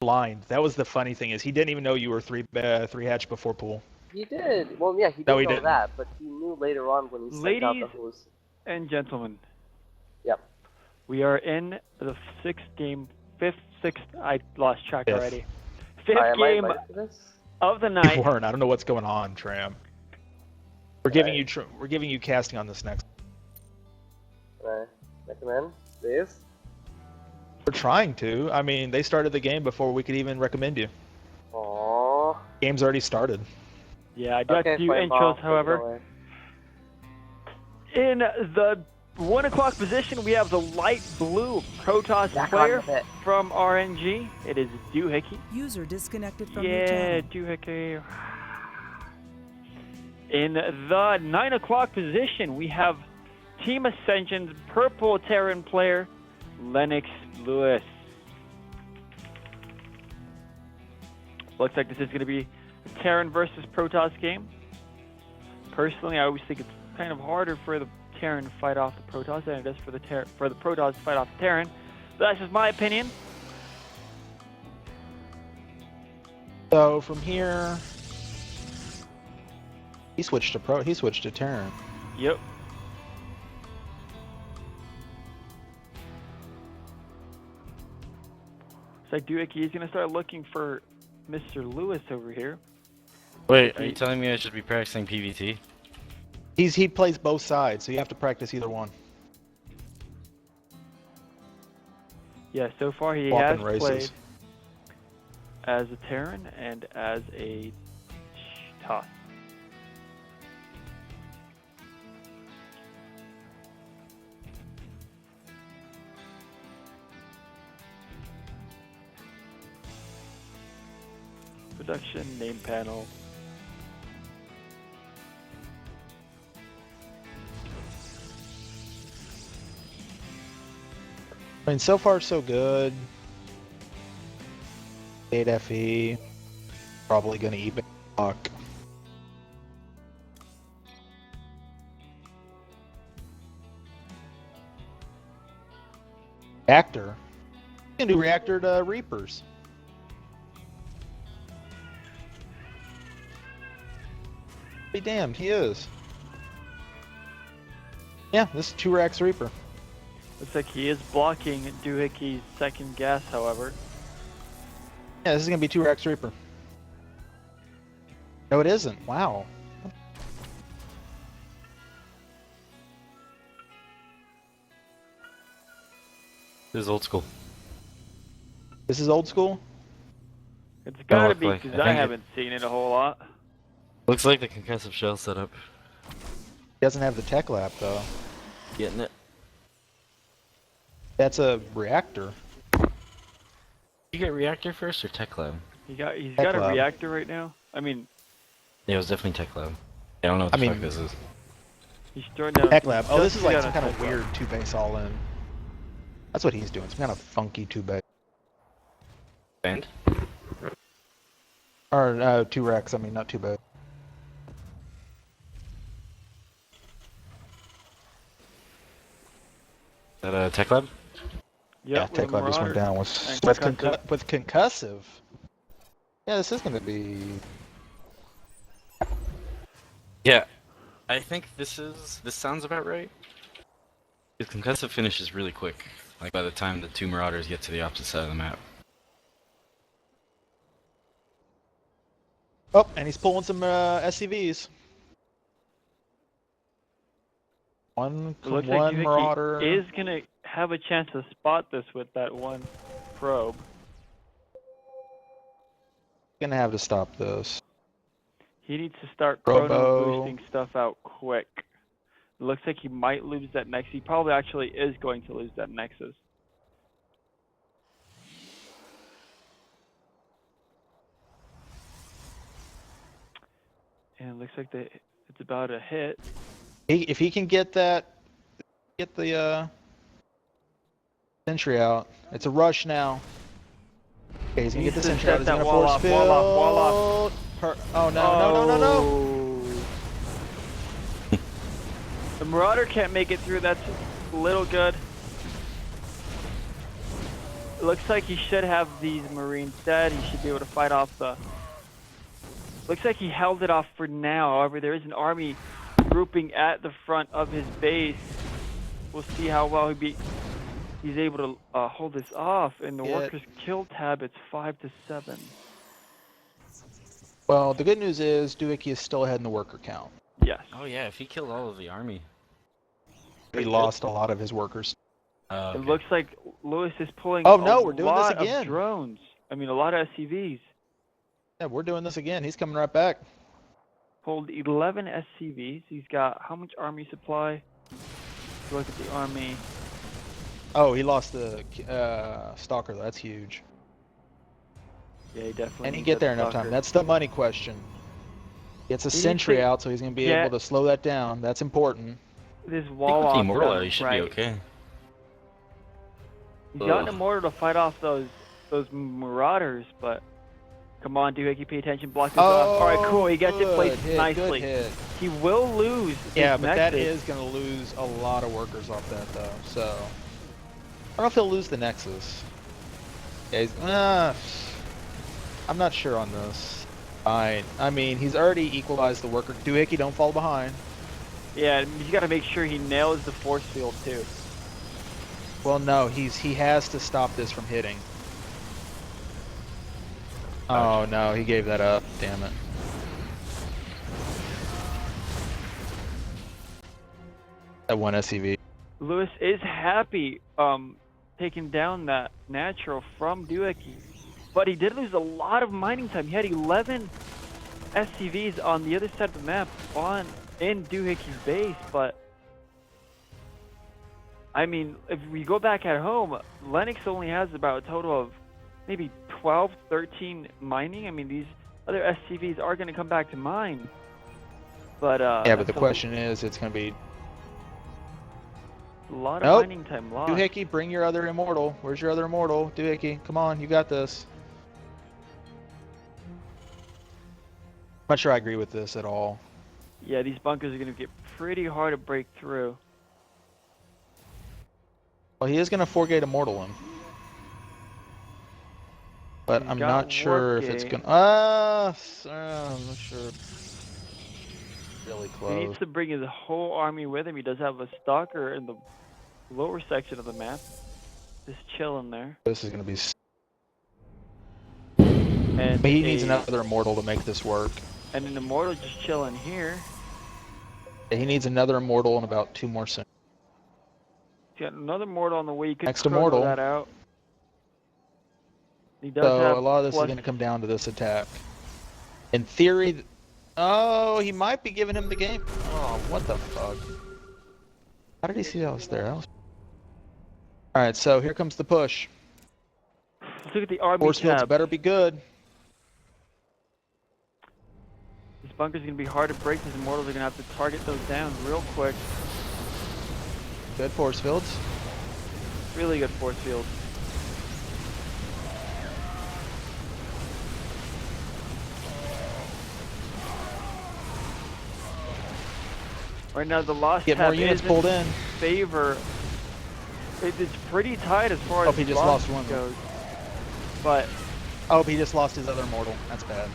blind. That was the funny thing is he didn't even know you were three hatch before pool. He did. Well, yeah, he did No, he know didn't. that, but he knew later on when he sent out the Ladies hose. and gentlemen, Yep. we are in the sixth. I lost track Fifth. already. Fifth Am I game invited for this? of the You night. weren't. I don't know what's going on, Tram. We're giving you we're giving you casting on this next. Can I recommend, please? We're trying to. I mean, they started the game before we could even recommend you. Aww. Game's already started. Yeah, I do have to do fine, intros, Bob, take it however. away. In the 1 o'clock position, we have the light blue Protoss Back player on the pit. from RNG. It is Doohickey. User disconnected from your Yeah, channel. Doohickey. In the 9 o'clock position, we have Team Ascension's purple Terran player, Lennox Lewis. Looks like this is going to be a Terran versus Protoss game. Personally, I always think it's kind of harder for the Terran to fight off the Protoss than it is for the Protoss to fight off the Terran. But that's just my opinion. So from here, he switched to Terran. Yep. So Doohickey is going to start looking for Mr. Lewis over here. Wait, are you telling me I should be practicing PvT? He plays both sides, so you have to practice either one. Yeah, so far he Swapping has races. played as a Terran and as a Toss. Production, name panel. I mean, so far so good. 8 FE. Probably gonna even fuck. Reactor. You can do reactor to Reapers. Be damned, he is. Yeah, this is 2-Rax Reaper. Looks like he is blocking Doohickey's second gas, however. Yeah, this is gonna be 2-Rax Reaper. No, it isn't. Wow. This is old school. This is old school? It's gotta look be like- because I I think it- haven't seen it a whole lot. Looks like the concussive shell setup. He doesn't have the tech lab though. Getting it. That's a reactor. You get reactor first or tech lab? He's Tech got a lab. reactor right now. I mean, Yeah, it was definitely tech lab. I don't know what the I mean- fuck this is. he's throwing down. Tech lab. Oh, this is just like got some a kind of tech lab. weird 2-base all in. That's what he's doing. Some kind of funky 2-base. Band? Or 2-Rax, I mean, not 2-base. Is that a tech lab? Yeah, Yep, with tech a lab just went Marauder down with, and concussive. with concussive. Yeah, this is gonna be. Yeah. I think this sounds about right. Because concussive finishes really quick. Like by the time the two Marauders get to the opposite side of the map. Oh, and he's pulling some SCVs. One It looks like Doohickey Marauder. is gonna have a chance to spot this with that one probe. Gonna have to stop this. He needs to start Robo. chrono boosting stuff out quick. It looks like he might lose that Nexus. He probably actually is going to lose that Nexus. And it looks like it's about a hit. If he can get the sentry out. It's a rush now. Okay, he's gonna get the Needs to sentry out. set He's that gonna wall force off, field. wall off. Oh no. The Marauder can't make it through. That's a little good. looks like he should have these Marines dead. He should be able to fight off the... Looks like he held it off for now. However, there is an army grouping at the front of his base. We'll see how well he's able to hold this off. And the workers' kill tab, it's 5-7. Well, the good news is Doohickey is still ahead in the worker count. Yes. Oh yeah, if he killed all of the army. He lost a lot of his workers. It looks like Lewis is pulling Oh no, we're doing this lot again. of drones. I mean, a lot of SCVs. Yeah, we're doing this again. He's coming right back. Pulled 11 SCVs. He's got how much army supply? Look at the army. Oh, he lost the stalker. That's huge. Yeah, he definitely. And he needs get that there enough time. stalker. That's the money question. Gets a He needs sentry to out, so he's going to be get able to slow that down. That's important. This I wall think with off the Immortal done out, he should right. be okay. He's got an Ugh. Immortal to fight off those Marauders, but come on, Doohickey, pay attention, block this Oh, off. All right, cool. He gets it placed hit, nicely. Good hit. He will lose. Yeah, his but that Nexus. is going to lose a lot of workers off that, though. So I don't know if he'll lose the Nexus. Yeah, he's, I'm not sure on this. Fine. I mean, he's already equalized the worker. Doohickey, don't fall behind. Yeah, he's got to make sure he nails the force field too. Well, no, he has to stop this from hitting. Oh no, he gave that up. Damn it. That one SCV. Lewis is happy taking down that natural from Doohickey, but he did lose a lot of mining time. He had 11 SCVs on the other side of the map in Doohickey's base, but I mean, if we go back at home, Lennox only has about a total of maybe 12, 13 mining. I mean, these other SCVs are going to come back to mine. But yeah, but the question is, it's going to be... a lot of mining time lost. Doohickey, bring your other Immortal. Where's your other Immortal? Doohickey, come on, you got this. I'm not sure I agree with this at all. Yeah, these bunkers are going to get pretty hard to break through. Well, he is going to 4-gate Immortal him. But He's I'm got not sure if it's Wargate. going to... I'm not sure. Really He close. needs to bring his whole army with him. He does have a stalker in the lower section of the map. Just chilling there. This is going to be... And But he needs another Immortal to make this work. And an Immortal just chilling here. He needs another Immortal and about 2 more seconds. He's got another Immortal on the way. He could Next chrono Immortal. that out. He does So have a lot of this is plus- going to come down to this attack. In theory... Oh, he might be giving him the game. Oh, what the fuck? How did he see I was there? Alright, so here comes the push. Let's look at the army Force fields tab. better be good. These bunkers are going to be hard to break. These Immortals are going to have to target those down real quick. Good force fields. Really good force field. Right now, the lost Get tab more units is pulled in. favor. It's pretty tight as far Oh, as he just loss lost one. goes. But Oh, he just lost his other Immortal. That's bad.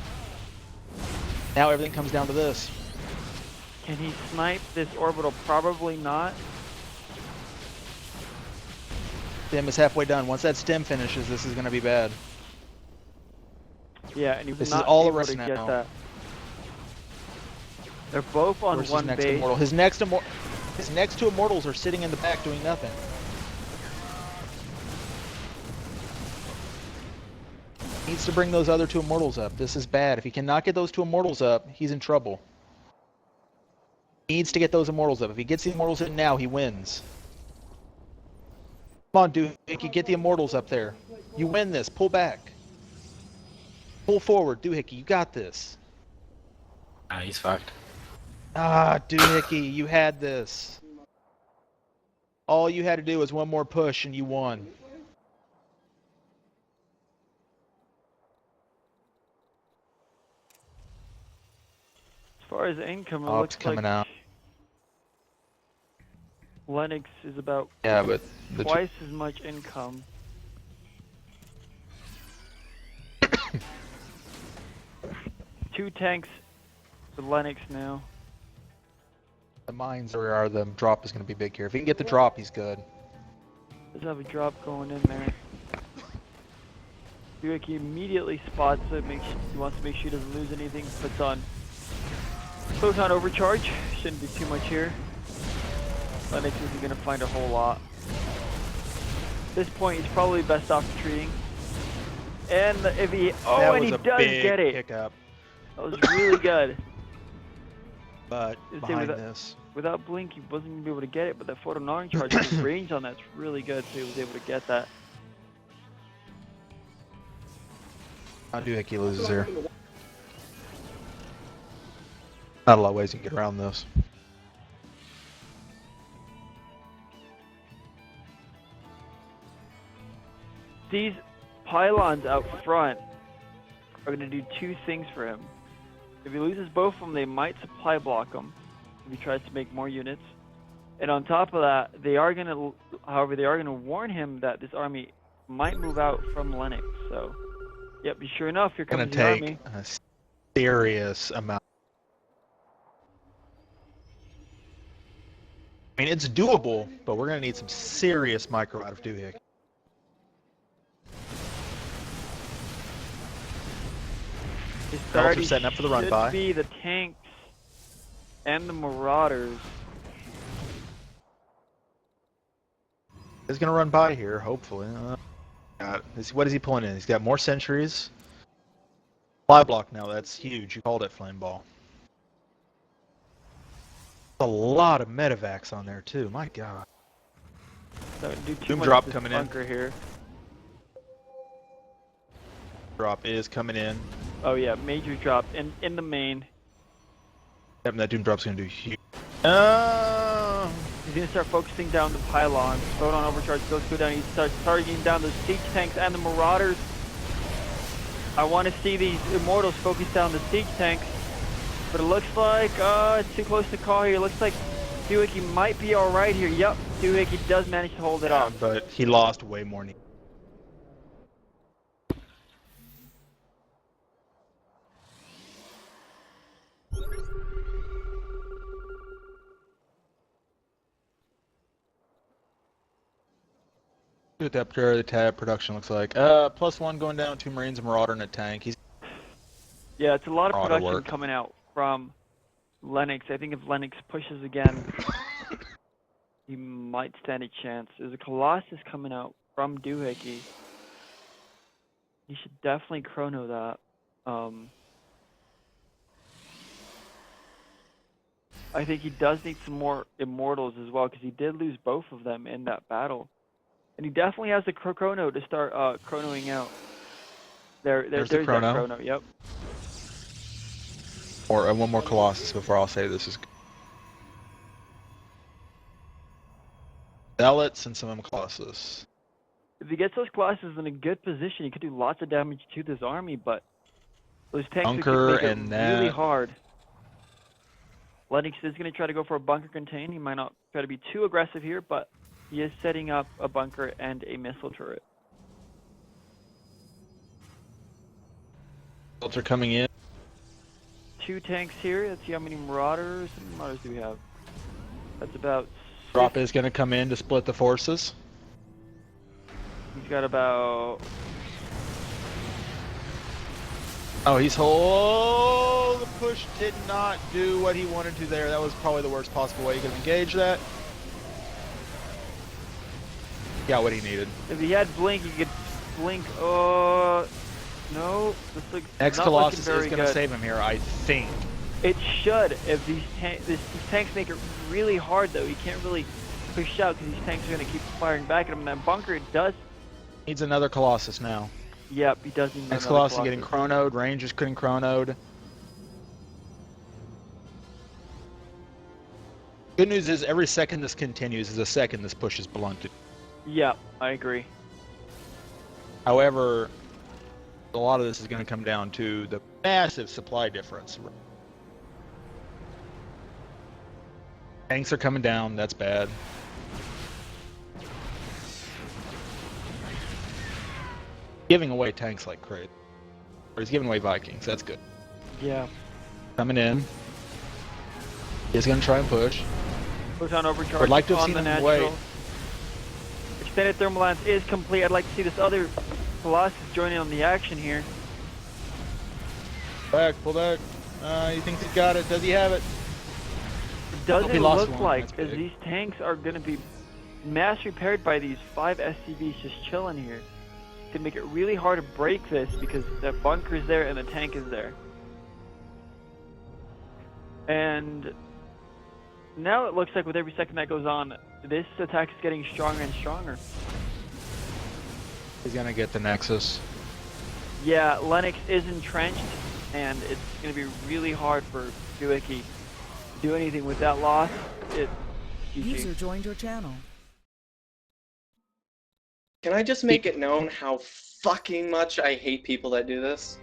Now everything comes down to this. can he snipe this orbital? Probably not. Stem is halfway done. Once that stem finishes, this is going to be bad. Yeah, and he was This is not all of able us to now. get that. They're both on Where's his one next base. Immortal? His next 2 Immortals are sitting in the back doing nothing. Needs to bring those other 2 Immortals up. This is bad. If he cannot get those 2 Immortals up, he's in trouble. He needs to get those Immortals up. If he gets the Immortals in now, he wins. Come on, Doohickey, get the Immortals up there. You win this. Pull back. Pull forward, Doohickey. You got this. Ah, he's fucked. Ah, Doohickey, you had this. All you had to do was one more push and you won. As far as income, it Oh, looks it's coming like out. Lennox is about Yeah, but the twice as much income. 2 tanks for Lennox now. The mines are the drop is going to be big here. If he can get the drop, he's good. Does have a drop going in there. He immediately spots it, he wants to make sure he doesn't lose anything, puts on Photon Overcharge. Shouldn't be too much here. Lennox isn't going to find a whole lot. At this point, he's probably best off retreating. And if he... Oh, that and he was a does big get it! Hiccup, That was really good. but behind this. Without blink, he wasn't going to be able to get it, but that Photon Overcharge, the range on that's really good, so he was able to get that. Doohickey loses here. Not a lot of ways you can get around this. These pylons out front are going to do 2 things for him. If he loses both of them, they might supply block him if he tries to make more units. And on top of that, they are going to, however, they are going to warn him that this army might move out from Lennox. So, yep, sure enough, here comes the army. Gonna take a serious amount. I mean, it's doable, but we're gonna need some serious micro out of Doohickey. Are setting up for the run by. Should be the tanks and the Marauders. He's gonna run by here, hopefully. What is he pulling in? He's got more sentries. Fly block now, that's huge. You called it flame ball. A lot of medevacs on there too. My God. Don't do too Doom much drop with this coming bunker here. Drop is coming in. Oh yeah, major drop in the main. Yep, and that Doom drop's gonna do huge. He's gonna start focusing down the pylons. Photon Overcharge goes down. He starts targeting down the siege tanks and the Marauders. I want to see these Immortals focus down the siege tanks, but it looks like it's too close to call here. It looks like Doohickey might be all right here. Yep, Doohickey does manage to hold it off. But he lost way more. What the tab production looks like. +1 going down, 2 Marines, a Marauder, and a tank. Yeah, it's a lot of Marauder production work. coming out from Lennox. I think if Lennox pushes again, he might stand a chance. There's a Colossus coming out from Doohickey. He should definitely chrono that. I think he does need some more Immortals as well, because he did lose both of them in that battle. And he definitely has the chrono to start chronoing out. There's the chrono. That chrono, yep. Or one more Colossus before I'll say this is good. Zealots and some of them Colossus. If he gets those Colossus in a good position, he could do lots of damage to this army, but those tanks Bunker make it and really that. hard. Lennox is going to try to go for a bunker contain. He might not try to be too aggressive here, but he is setting up a bunker and a missile turret. Bolts are coming in. 2 tanks here. Let's see how many Marauders. How many Marauders do we have? That's about... Drop is going to come in to split the forces. He's got about... Oh, he's whole. The push did not do what he wanted to there. That was probably the worst possible way he could engage that. Got what he needed. If he had blink, he could blink. Oh, no. This looks Next not Colossus is very going to good. save him here, I think. It should. If these tanks make it really hard, though, he can't really push out because these tanks are going to keep firing back at him. And that bunker does. Needs another Colossus now. Yep, he does need Next another Colossus getting chronoed. Rangers couldn't chronoed. Good news is every second this continues is a second this push is blunted. Yep, I agree. However, a lot of this is going to come down to the massive supply difference. Tanks are coming down, that's bad. Giving away tanks like crazy. Or he's giving away Vikings, that's good. Yeah. Coming in. He's gonna try and push. Photon overcharge Would like to have on seen the him natural. wait. Extended thermal lance is complete. I'd like to see this other Colossus join in on the action here. Pull back. He thinks he's got it. Does he have it? Does He it lost look one. like That's as big. these tanks are going to be mass repaired by these 5 SCVs just chilling here? It's going to make it really hard to break this because the bunker's there and the tank is there. And now it looks like with every second that goes on, this attack is getting stronger and stronger. He's gonna get the Nexus. Yeah, Lennox is entrenched, and it's going to be really hard for Buicki to do anything with that loss. User GG. joined your channel. Can I just make it known how fucking much I hate people that do this?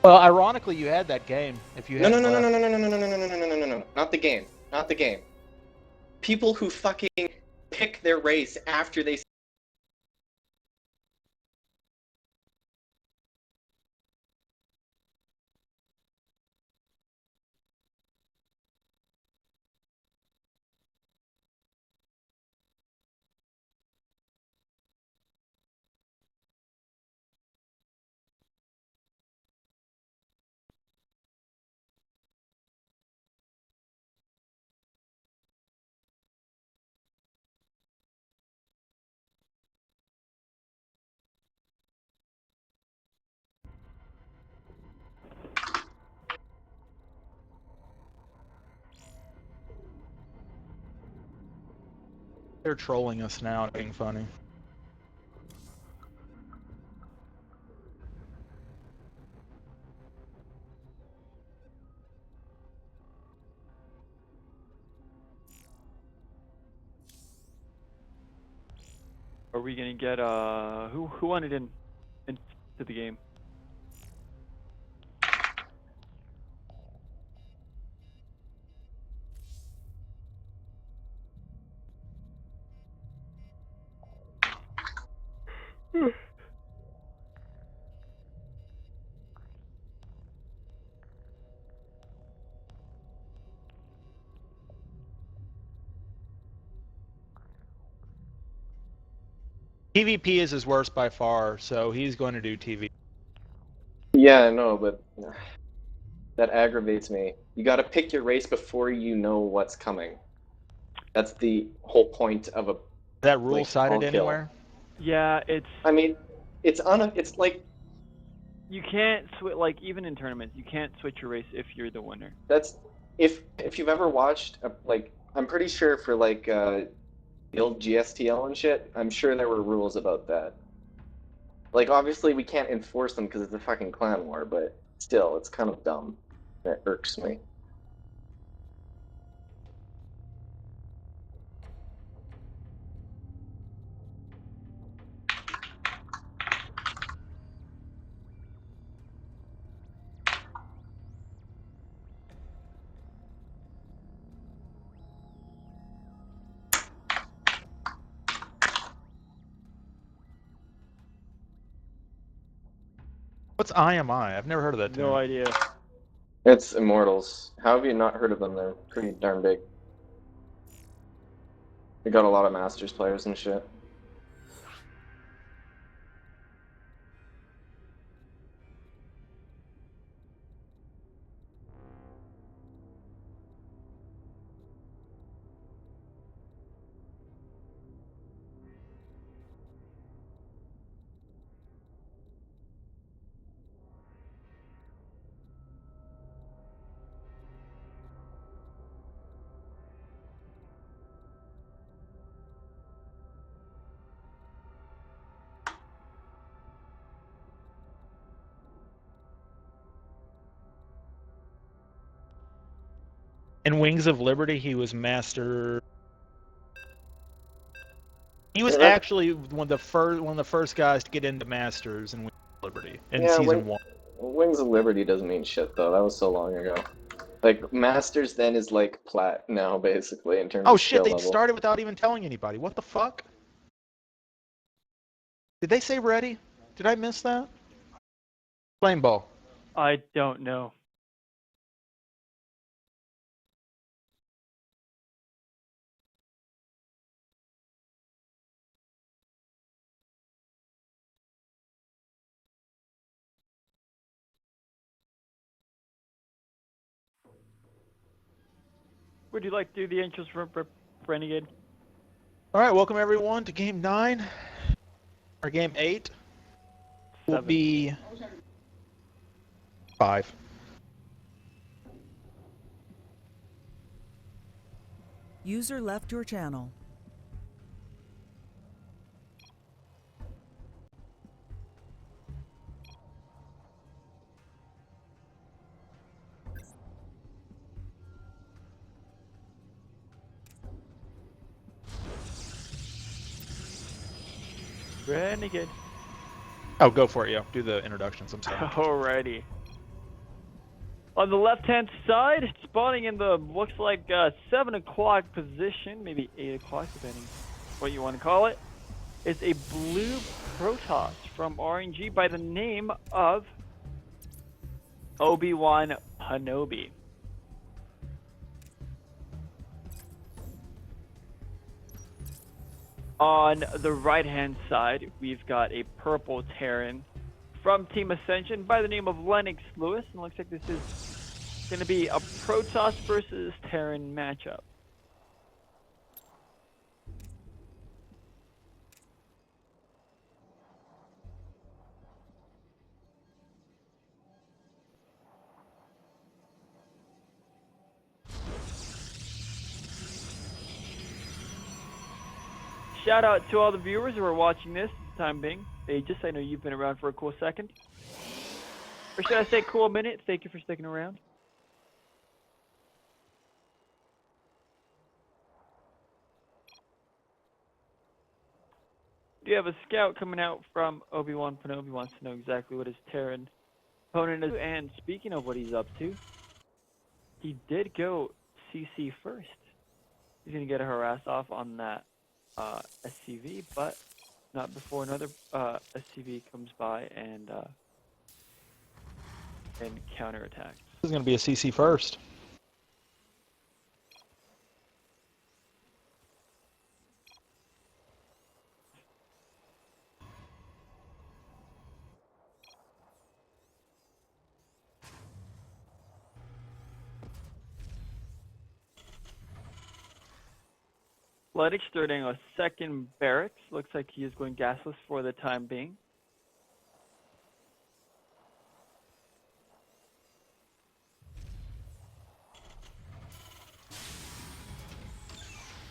Well, ironically, you had that game. If you No, had no, no, no, no, no, no, no, no, no, no, no, no, no, no, no, not the game, not the game. People who fucking pick their race after they. They're trolling us now, being funny. Are we going to get, who wanted into the game? PvP is his worst by far, so he's going to do TV. Yeah, I know, but that aggravates me. You gotta pick your race before you know what's coming. That's the whole point of a. Is that rule Like, cited all kill. anywhere? Yeah, it's... I mean, it's like You can't switch, like, even in tournaments, you can't switch your race if you're the winner. that's if you've ever watched like I'm pretty sure for like the old GSTL and shit, I'm sure there were rules about that. Like obviously we can't enforce them because it's a fucking clan war, but still, it's kind of dumb. That irks me. What's IMI? I've never heard of that term. No idea. It's Immortals. How have you not heard of them? They're pretty darn big. We got a lot of Masters players and shit. In Wings of Liberty, he was master. He was Yeah, that- actually one of the first guys to get into Masters in Wings of Liberty in Yeah, season 1. Wings of Liberty doesn't mean shit though. That was so long ago. Like Masters then is like plat now basically in terms Oh of shit! skill They level. started without even telling anybody. What the fuck? Did they say ready? Did I miss that? Flame ball. I don't know. Would you like to do the intros for Renegade? All right, welcome everyone to Game 9. Or Game 8 will 7. be 5. User left your channel. Renegade. Oh, go for it, yeah. Do the introductions, I'm sorry. Alrighty. On the left-hand side, spawning in the looks like 7 o'clock position, maybe 8 o'clock, depending what you want to call it, is a blue Protoss from RNG by the name of Obi-Wan Kenobi. On the right-hand side, we've got a purple Terran from Team Ascension by the name of Lennox Lewis, and it looks like this is going to be a Protoss versus Terran matchup. Shout out to all the viewers who are watching this for the time being. Aegis, I know you've been around for a cool second. Or should I say cool minute? Thank you for sticking around. Do you have a scout coming out from Obi-Wan Kenobi? Wants to know exactly what his Terran opponent is. And speaking of what he's up to, he did go CC first. He's going to get a harass off on that SCV, but not before another SCV comes by and counterattacks. This is going to be a CC first. Lennox starting a second barracks. Looks like he is going gasless for the time being.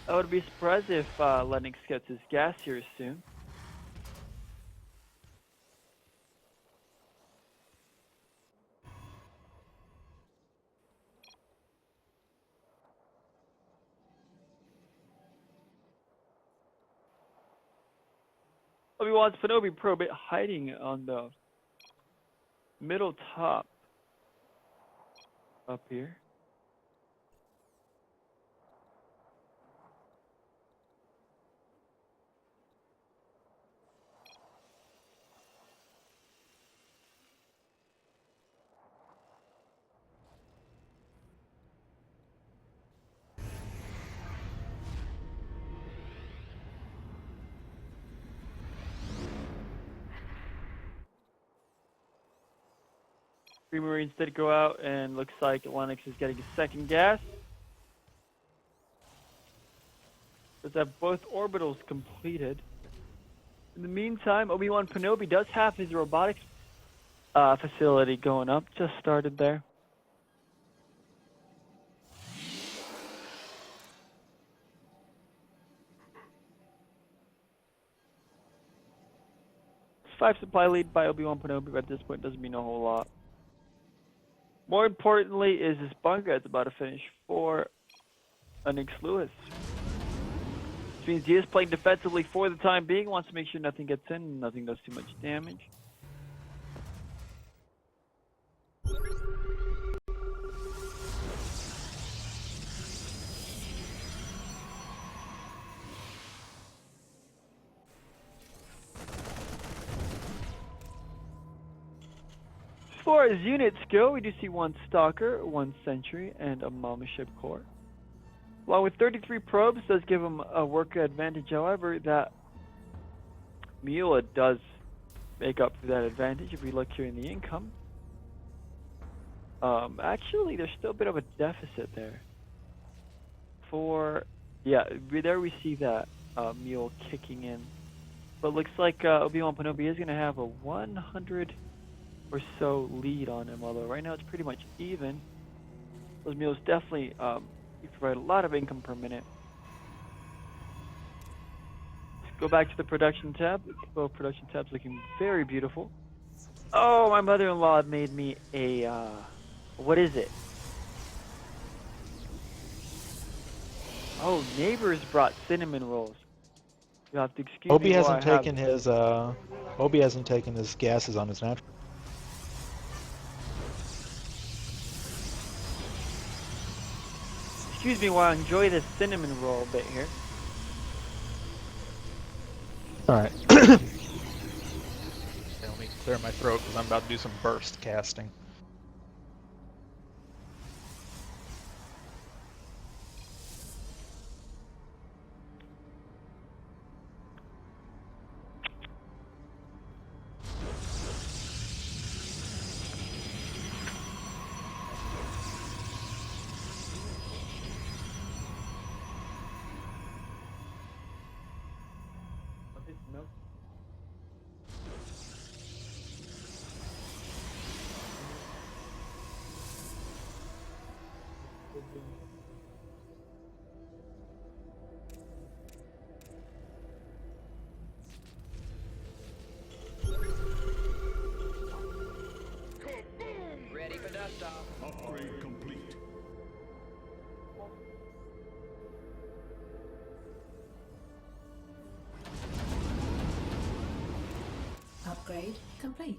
I would be surprised if Lennox gets his gas here soon. Obi-Wan's Kenobi probe hiding on the middle top up here. Three Marines did go out, and looks like Lennox is getting a second gas. Let's have both orbitals completed. In the meantime, Obi-Wan Kenobi does have his robotics facility going up. Just started there. Five supply lead by Obi-Wan Kenobi, but at this point doesn't mean a whole lot. More importantly is this bunker that's about to finish for Lennox Lewis. Which means he is playing defensively for the time being, wants to make sure nothing gets in, nothing does too much damage. As far as units go, we do see one Stalker, one Sentry, and a Mama Ship Core. Along with 33 probes, does give him a worker advantage. However, that Mula does make up for that advantage if we look here in the income. Actually, there's still a bit of a deficit there. 4. Yeah, there we see that mule kicking in. But looks like Obi-Wan Kenobi is going to have a 100 or so lead on him, although right now it's pretty much even. Those mules definitely provide a lot of income per minute. Let's go back to the production tab. Both production tabs looking very beautiful. Oh, my mother-in-law made me a, what is it? Oh, neighbors brought cinnamon rolls. You have to excuse Obi me while hasn't I have... taken his Obi hasn't taken his gases on his natural. Excuse me while I enjoy this cinnamon roll bit here. Alright. Let me clear my throat because I'm about to do some burst casting. Ready for dust off. Upgrade complete. Upgrade complete.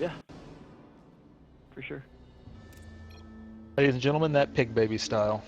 Yeah, for sure. Ladies and gentlemen, that pig baby style.